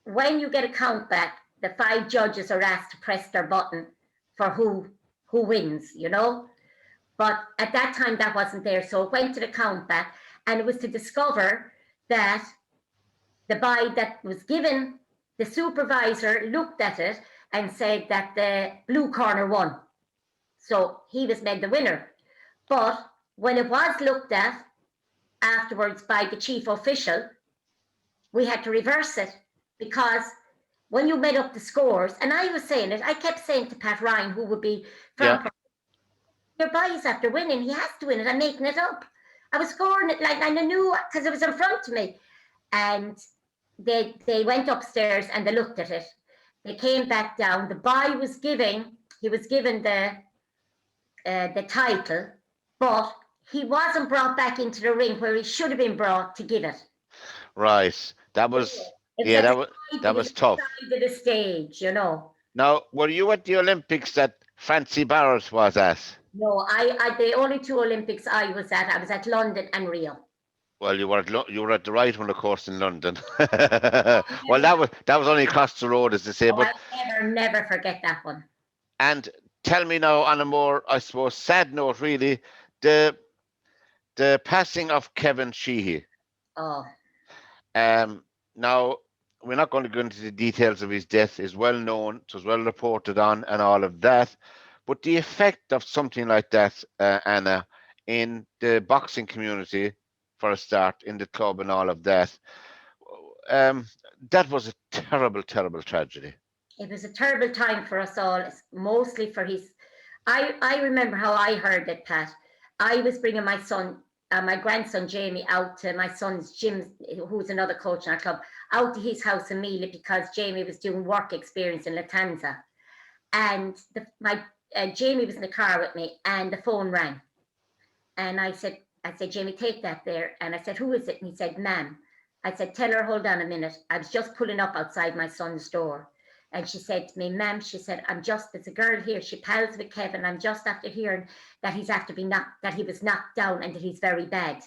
when you get a count back, the 5 judges are asked to press their button for who wins, But at that time, that wasn't there. So it went to the count back, and it was to discover that the boy that was given, the supervisor looked at it and said that the blue corner won. So he was made the winner. But when it was looked at afterwards by the chief official, we had to reverse it, because when you made up the scores, and I was saying it, I kept saying to Pat Ryan, who would be from your boy is after winning, he has to win it. I'm making it up. I was scoring it like, and I knew, because it was in front of me. And they went upstairs and they looked at it. They came back down. The boy was given the title, but he wasn't brought back into the ring where he should have been brought to give it. Right. That was that was tough. To the stage, Now, were you at the Olympics that Francie Barrett was at? No, I the only 2 Olympics I was at London and Rio. Well, you were at the right one, of course, in London. Well, that was only across the road, as they say. But I'll never forget that one. And tell me now, on a more, I suppose, sad note, really, the passing of Kevin Sheehy. Oh. Now, we're not going to go into the details of his death. It's well known, it was well reported on, and all of that. But the effect of something like that, Anna, in the boxing community, for a start, in the club and all of that, that was a terrible, terrible tragedy. It was a terrible time for us all, mostly for his. I remember how I heard it, Pat. I was bringing my son my grandson Jamie out to my son's Jim, who's another coach in our club, out to his house in Mealy because Jamie was doing work experience in Latanza. And my Jamie was in the car with me, and the phone rang. And I said, Jamie, take that there. And I said, who is it? And he said, ma'am. I said, tell her, hold on a minute. I was just pulling up outside my son's door. And she said to me, ma'am, she said, there's a girl here. She pals with Kevin. I'm just after hearing that that he was knocked down and that he's very bad.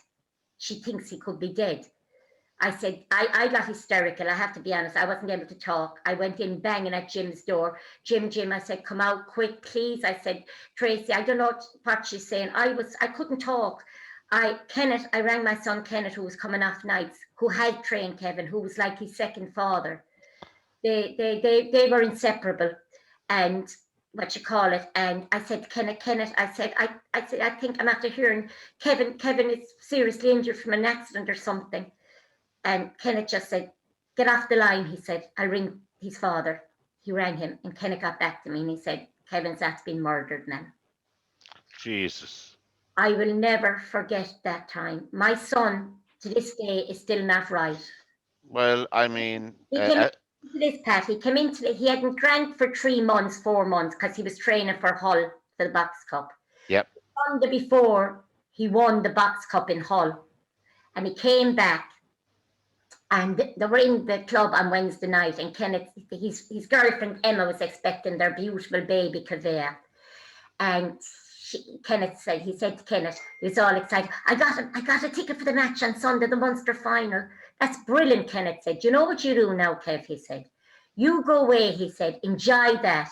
She thinks he could be dead. I said, I got hysterical. I have to be honest. I wasn't able to talk. I went in banging at Jim's door. Jim, I said, come out quick, please. I said, Tracy, I don't know what she's saying. I couldn't talk. I rang my son Kenneth, who was coming off nights, who had trained Kevin, who was like his second father. They were inseparable. And what you call it. And I said, Kenneth, I said, I think I'm after hearing Kevin is seriously injured from an accident or something. And Kenneth just said, get off the line, he said. I'll ring his father. He rang him, and Kenneth got back to me, and he said, Kevin's that's been murdered, man. Jesus. I will never forget that time. My son, to this day, is still not right. Well, I mean, He came into this, Pat. He hadn't drank for 3 months, 4 months, because he was training for Hull for the Box Cup. yep. The Sunday before, he won the Box Cup in Hull. And he came back. And they were in the club on Wednesday night, and Kenneth, his girlfriend Emma, was expecting their beautiful baby Kavea. And he said to Kenneth, he was all excited, I got a ticket for the match on Sunday, the Munster final. That's brilliant, Kenneth said. You know what you do now, Kev, he said. You go away, he said, enjoy that.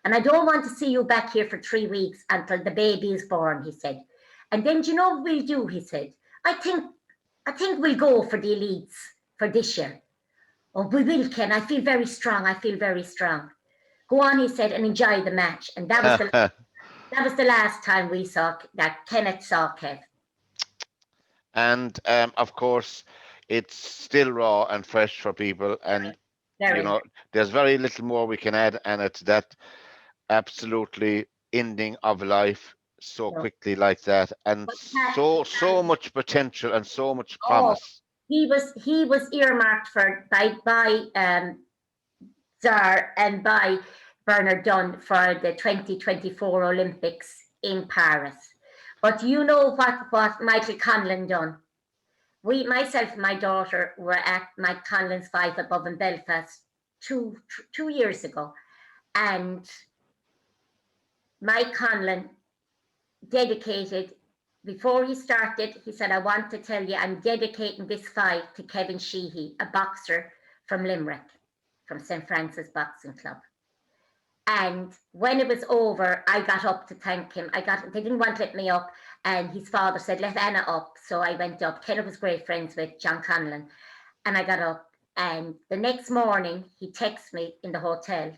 And I don't want to see you back here for 3 weeks until the baby is born, he said. And then do you know what we'll do, he said. I think we'll go for the elites for this year. Oh, we will, Ken. I feel very strong. Go on, he said, and enjoy the match. And that was the last time we saw that Kenneth saw Kev. And of course, it's still raw and fresh for people, and there's very little more we can add, and it's that absolutely ending of life so quickly like that, and so much potential and so much promise. He was earmarked by Tsar and by Bernard Dunn for the 2024 Olympics in Paris. But you know what Michael Conlon done? Myself and my daughter were at Mike Conlon's 5 Above in Belfast two years ago. And Mike Conlon dedicated, before he started, he said, I want to tell you, I'm dedicating this fight to Kevin Sheehy, a boxer from Limerick, from St. Francis Boxing Club. And when it was over, I got up to thank him. They didn't want to let me up, and his father said, let Anna up. So I went up. Kenneth was great friends with John Conlon, and I got up. And the next morning, he texted me in the hotel,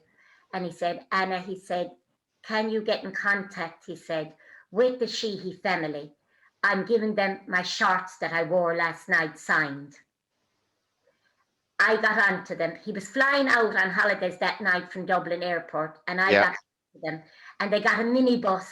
and he said, Anna, he said, can you get in contact, he said, with the Sheehy family? I'm giving them my shorts that I wore last night signed. I got onto them. He was flying out on holidays that night from Dublin Airport, and I got onto them. And they got a minibus,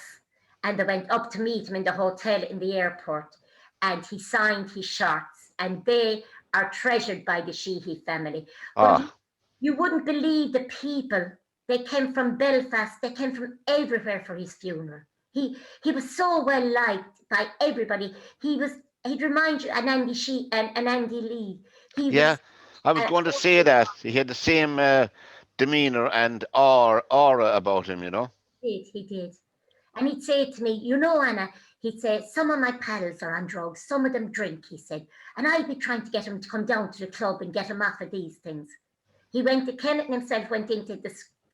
and they went up to meet him in the hotel in the airport, and he signed his shorts, and they are treasured by the Sheehy family. But you wouldn't believe the people. They came from Belfast. They came from everywhere for his funeral. He was so well liked by everybody. He'd remind you, and Andy Lee. I was going to say that he had the same demeanor and aura about him, you know. He did. And he'd say to me, you know, Anna, he'd say, some of my pals are on drugs, some of them drink, he said, and I'd be trying to get him to come down to the club and get him off of these things. Kenneth himself went into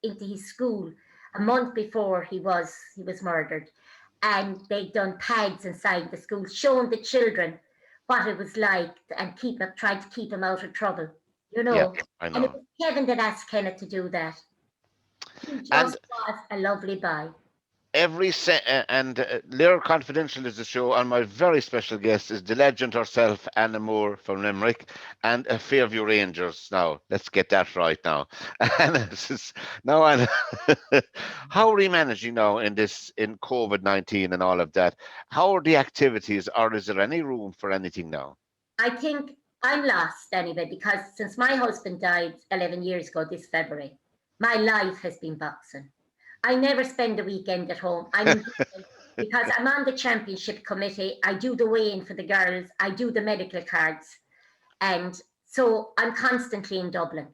his school a month before he was murdered, and they'd done pads inside the school, showing the children what it was like and trying to keep him out of trouble, you know. Yeah, I know. And it was Kevin that asked Kenneth to do that. He just was a lovely boy. LiR Confidential is the show, and my very special guest is the legend herself, Anna Moore from Limerick, and Fairview Rangers. Now, let's get that right now. And now, Anna, how are you managing now in COVID-19 and all of that? How are the activities, or is there any room for anything now? I think I'm lost anyway because since my husband died 11 years ago this February, my life has been boxing. I never spend a weekend at home. I'm in Dublin because I'm on the championship committee. I do the weigh-in for the girls. I do the medical cards. And so I'm constantly in Dublin.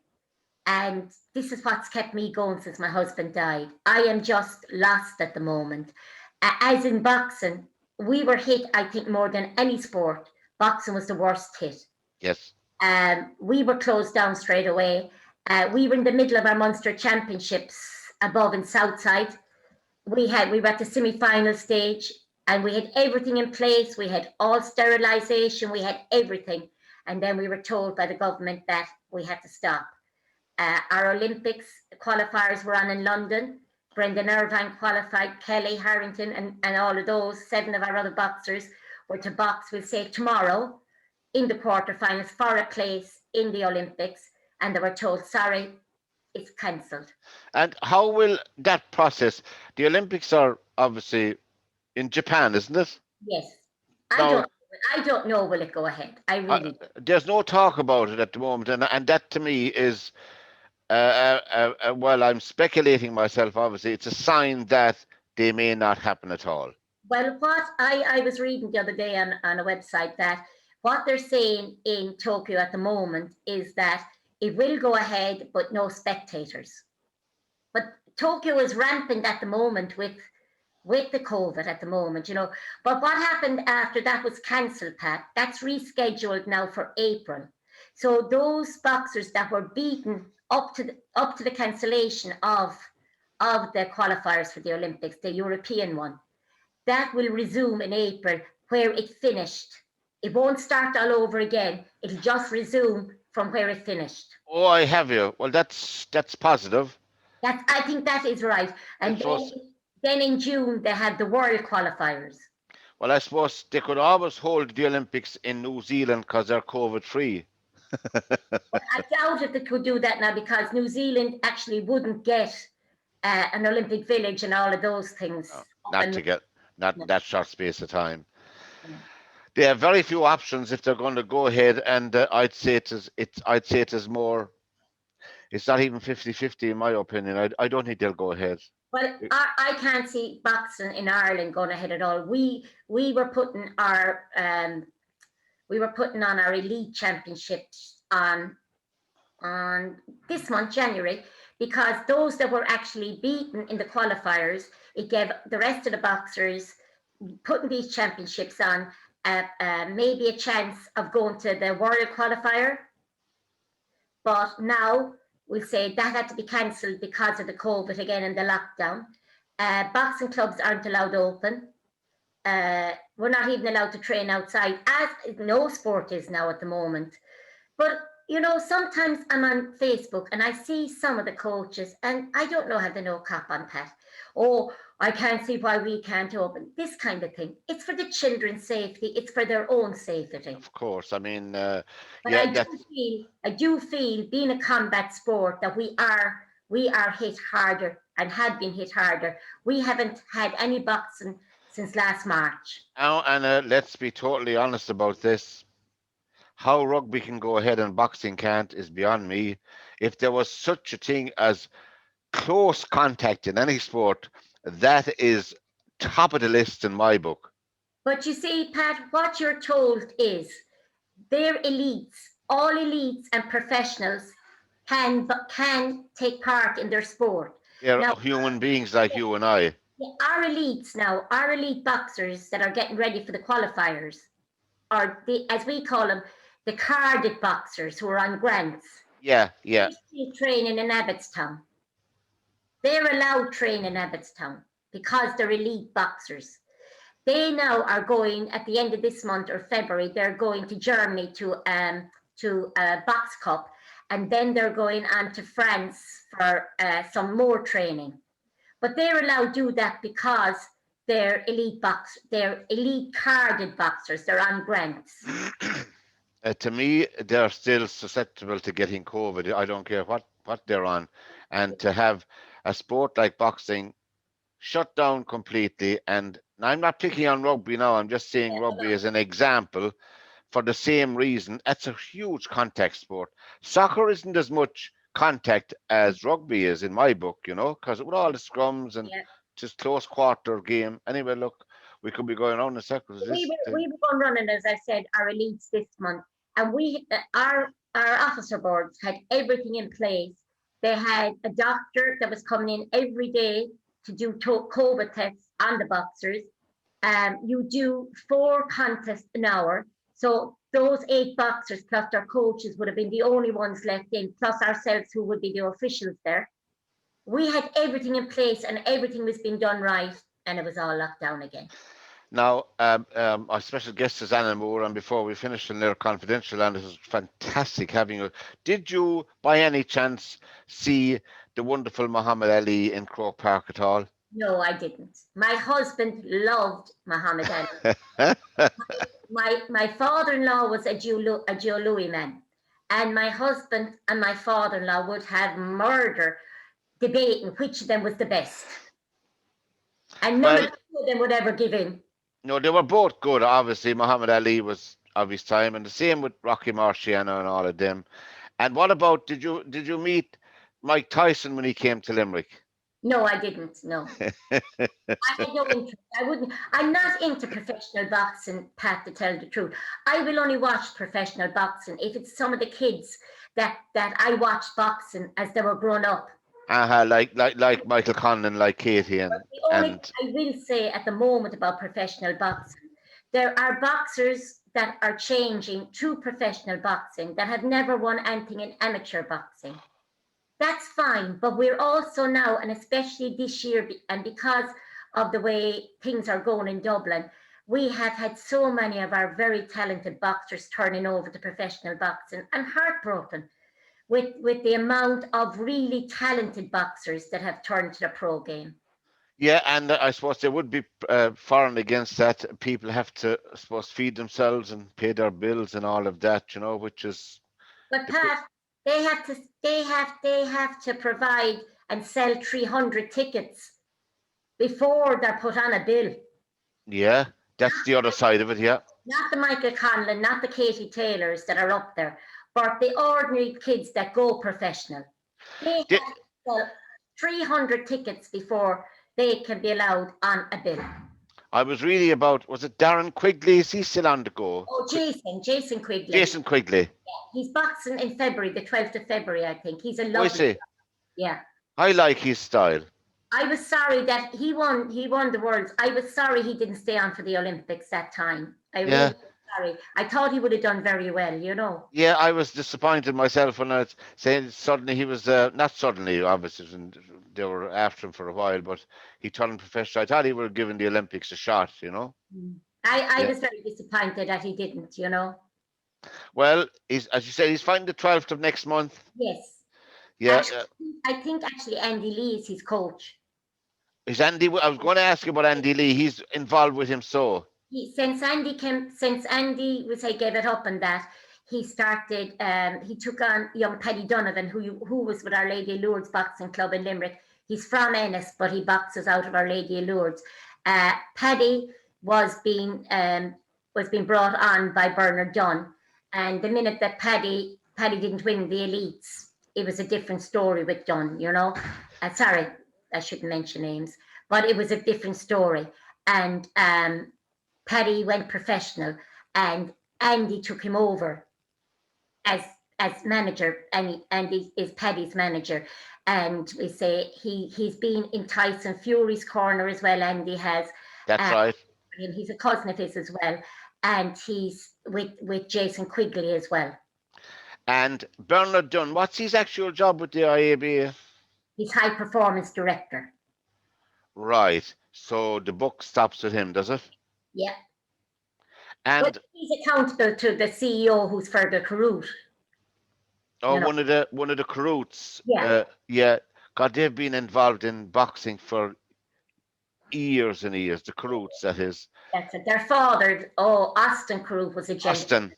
And this is what's kept me going since my husband died. I am just lost at the moment. As in boxing, we were hit, I think, more than any sport. Boxing was the worst hit. Yes. We were closed down straight away. We were in the middle of our Munster Championships above in Southside. We were at the semi-final stage and we had everything in place. We had all sterilisation. We had everything. And then we were told by the government that we had to stop. Our Olympics qualifiers were on in London. Brendan Irvine qualified, Kelly, Harrington, and all of those, 7 of our other boxers were to box, we'll say, tomorrow in the quarterfinals for a place in the Olympics. And they were told, sorry, it's cancelled. And how will that process? The Olympics are obviously in Japan, isn't it? Yes. Now, I don't know will it go ahead. I really there's no talk about it at the moment, and that to me is, well, I'm speculating myself. Obviously, it's a sign that they may not happen at all. Well, what I was reading the other day on a website that what they're saying in Tokyo at the moment is that it will go ahead, but no spectators. But Tokyo is rampant at the moment with the COVID at the moment, you know. But what happened after that was cancelled, Pat. That's rescheduled now for April. So those boxers that were beaten up to the cancellation of the qualifiers for the Olympics, the European one, that will resume in April where it finished. It won't start all over again. It'll just resume from where it finished. Oh, I have you. Well, that's positive. I think that is right. I And suppose. then in June they had the world qualifiers. Well, I suppose they could always hold the Olympics in New Zealand because they're COVID free. But I doubt if they could do that now because New Zealand actually wouldn't get an Olympic village and all of those things. Not to get not in that short space of time. Yeah. They have very few options if they're going to go ahead, and I'd say it is more. It's not even 50-50 in my opinion. I don't think they'll go ahead. Well, I can't see boxing in Ireland going ahead at all. We were putting on our elite championships on this month, January, because those that were actually beaten in the qualifiers, it gave the rest of the boxers putting these championships on maybe a chance of going to the world qualifier. But now we'll say that had to be cancelled because of the COVID again and the lockdown. Boxing clubs aren't allowed open. We're not even allowed to train outside, as no sport is now at the moment. But you know, sometimes I'm on Facebook and I see some of the coaches, and I don't know how they know cop on Pat. Oh, I can't see why we can't open this kind of thing. It's for the children's safety. It's for their own safety. Of course, I mean, But yeah, I do feel, being a combat sport, that we are hit harder and had been hit harder. We haven't had any boxing since last March. now, Anna, let's be totally honest about this. How rugby can go ahead and boxing can't is beyond me. If there was such a thing as close contact in any sport, that is top of the list in my book. But you see, Pat, what you're told is they're elites. All elites and professionals can take part in their sport. They're Now, human beings like you and I. our elites now, our elite boxers that are getting ready for the qualifiers, or as we call them, the carded boxers who are on grants. Yeah, yeah. They still training in Abbottstown. They're allowed training in Abbottstown because they're elite boxers. They now are going at the end of this month or February. They're going to Germany to a box cup, and then they're going on to France for some more training. but they're allowed to do that because they're elite carded boxers. They're on grants. To me, they're still susceptible to getting COVID. I don't care what they're on. And to have a sport like boxing shut down completely, and I'm not picking on rugby now, I'm just saying rugby as an example for the same reason. That's a huge contact sport. Soccer isn't as much contact as rugby is in my book, because with all the scrums and Yeah. just close quarter game. Anyway, look, we could be going around in circles. We were going running, as I said, our elites this month, and our officer boards had everything in place. They had a doctor that was coming in every day to do COVID tests on the boxers. You do 4 contests an hour, so those 8 boxers plus their coaches would have been the only ones left in, plus ourselves who would be the officials there. We had everything in place and everything was being done right, and it was all locked down again. Now, our special guest is Anna Moore, and before we finish in LiR Confidential, and it was fantastic having you. Did you, by any chance, see the wonderful Muhammad Ali in Croke Park at all? No, I didn't. My husband loved Muhammad Ali. My father-in-law was a Joe Louis man, and my husband and my father-in-law would have murder debating which of them was the best, and none Well, of the two of them would ever give in. no, they were both good. Obviously, Muhammad Ali was of his time, and the same with Rocky Marciano and all of them. And what about did you meet Mike Tyson when he came to Limerick? No, I didn't. No, I had no interest. I wouldn't. I'm not into professional boxing, Pat, to tell the truth. I will only watch professional boxing if it's some of the kids that I watched boxing as they were grown up. Like Michael Conlan, like Katie, The only thing and I will say at the moment about professional boxing, there are boxers that are changing to professional boxing that have never won anything in amateur boxing. That's fine, but we're also now, and especially this year, and because of the way things are going in Dublin, we have had so many of our very talented boxers turning over to professional boxing, and heartbroken with the amount of really talented boxers that have turned to the pro game. yeah, and I suppose they would be for and against that. People have to, I suppose, feed themselves and pay their bills and all of that, which is But the pro- Pat, they have to provide and sell 300 tickets before they're put on a bill. yeah, that's the other side of it. Yeah, Not the Michael Conlon, not the Katie Taylors that are up there, but the ordinary kids that go professional. They have Di- to sell 300 tickets before they can be allowed on a bill. I was really about. Was it Darren Quigley? Is he still on the go? Oh, Jason Quigley. Jason Quigley. He's boxing in February, the 12th of February, I think. He's a Oh, I lovely see. guy. Yeah. I like his style. I was sorry that he won the worlds. I was sorry he didn't stay on for the Olympics that time. I really Yeah, was sorry. I thought he would have done very well. yeah. I was disappointed myself when I was saying suddenly he was not suddenly, obviously, and they were after him for a while, but he turned professional. I thought he would have given the Olympics a shot. I Yeah. was very disappointed that he didn't. Well, he's as you said, he's fighting the 12th of next month. Yes. Yeah, Actually, I think actually Andy Lee is his coach. is Andy? I was going to ask you about Andy Lee. He's involved with him, so Since Andy was I gave it up and that he started he took on young Paddy Donovan who was with Our Lady of Lourdes Boxing Club in Limerick. He's from Ennis, but he boxes out of Our Lady of Lourdes. Paddy was being brought on by Bernard Dunn, and the minute that Paddy didn't win the elites, it was a different story with Dunn. Sorry, I shouldn't mention names, but it was a different story. And Paddy went professional, and Andy took him over as manager, and Andy is Paddy's manager. And we say he's been in Tyson Fury's corner as well. Andy has. that's right. And he's a cousin of his as well, and he's with Jason Quigley as well. And Bernard Dunn, what's his actual job with the IAB? He's high performance director. Right. So the buck stops with him, does it? Yeah. And But he's accountable to the CEO, who's Fergal Carruth. one of the Carruths. Yeah. Yeah. God, they've been involved in boxing for years and years. The Carruths, that is. That's it. Their father, oh, Austin Crew was a gentleman. Austin.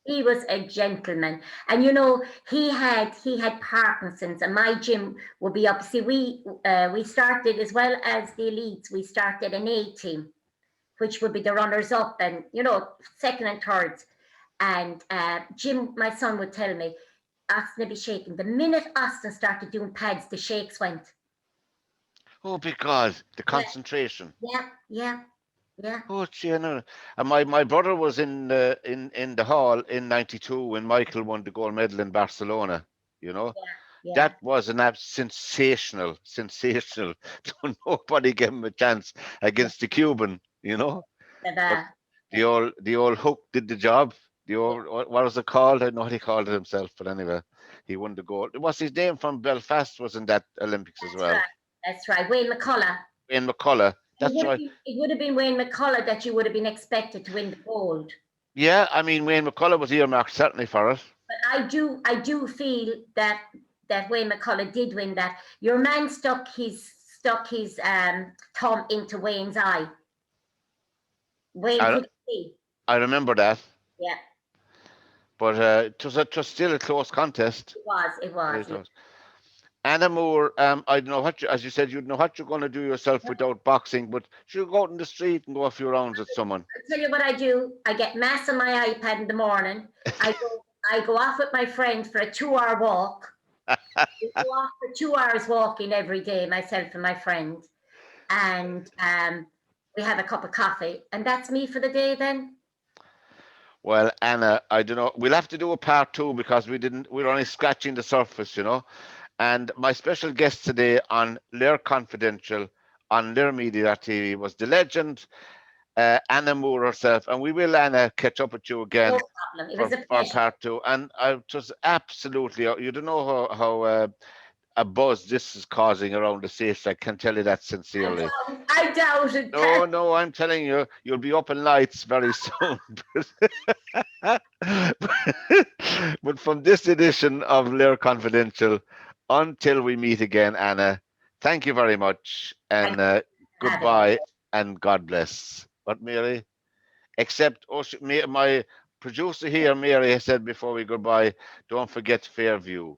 He was a gentleman, and you know he had Parkinson's, and my gym would be up. See, we started as well as the elites. We started an A team, which would be the runners up, and you know second and thirds. And Jim, my son, would tell me, Austin would be shaking. The minute Austin started doing pads, the shakes went. Oh, because the Yeah, concentration. yeah, yeah, yeah, Oh, gee, no. And my brother was in the hall in '92 when Michael won the gold medal in Barcelona. You know, yeah, that was an sensational, sensational. Nobody gave him a chance yeah. against the Cuban. You know, And, but the old hook did the job. The yeah, old what was it called? I don't know what he called it himself, but anyway, he won the gold. What's his name from Belfast was in that Olympics as that's well. right. That's right. Wayne McCullough. Wayne McCullough. That's right. It would have been Wayne McCullough that you would have been expected to win the gold. Yeah, I mean Wayne McCullough was earmarked certainly for it. But I do feel that Wayne McCullough did win that. Your man stuck his thumb into Wayne's eye. Wayne I could see. I remember that, Yeah, but it was still a close contest. it was. It Very was. close. Anna Moore, I don't know what as you said, you'd know what you're going to do yourself without boxing, but you go out in the street and go a few rounds with someone. I'll tell you what I do. I get mass on my iPad in the morning. I go off with my friend for a 2 hour walk. We go off for 2 hours walking every day, myself and my friend. And we have a cup of coffee. And that's me for the day then. Well, Anna, I don't know. We'll have to do a part two because we're only scratching the surface, you know. And my special guest today on LiR Confidential on LiRmedia.tv was the legend Anna Moore herself, and we will, Anna, catch up with you No again problem. It for, was a for pleasure. part two. And I just absolutely, you don't know how a buzz this is causing around the States. I can tell you that sincerely. I doubt it, No, Pat. no, I'm telling you, you'll be up in lights very soon. But from this edition of LiR Confidential, until we meet again, Anna, thank you very much, Thank and you for having me. goodbye, and God bless. What, Mary? Except, my producer here, Mary, has said before we goodbye, don't forget Fairview.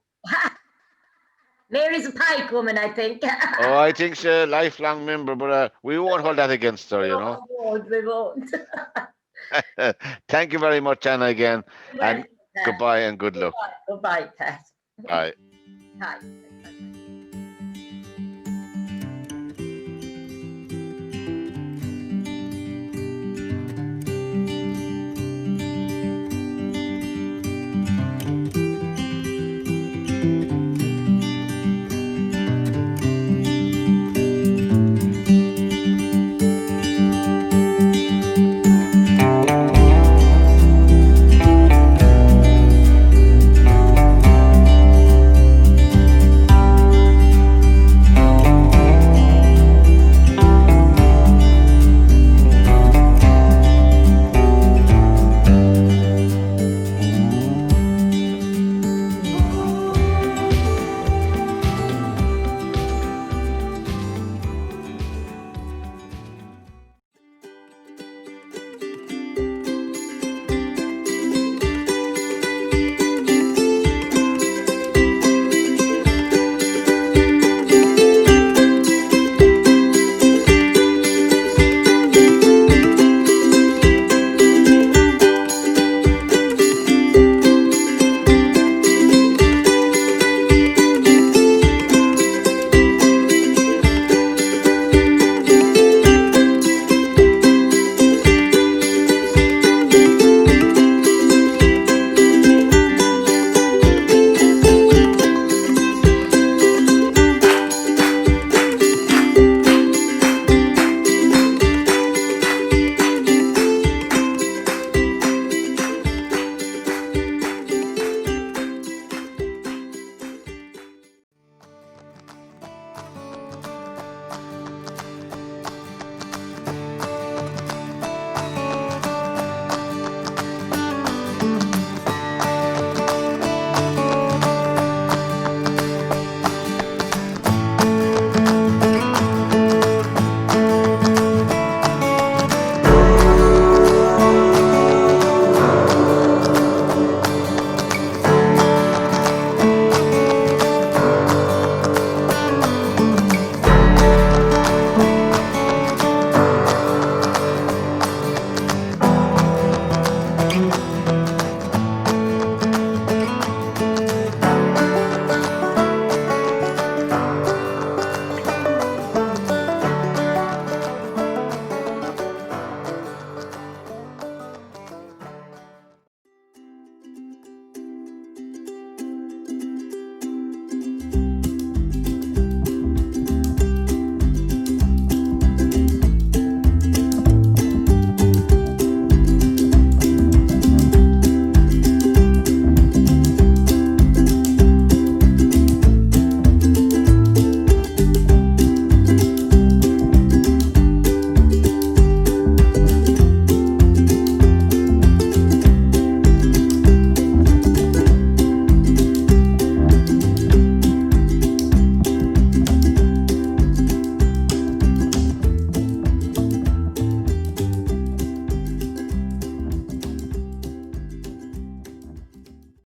Mary's a pike woman, I think. Oh, I think she's a lifelong member, but we won't hold that against her, you No, know. we won't. We won't. Thank you very much, Anna, again, Well, and goodbye and good luck. goodbye, Pat. Bye. Bye.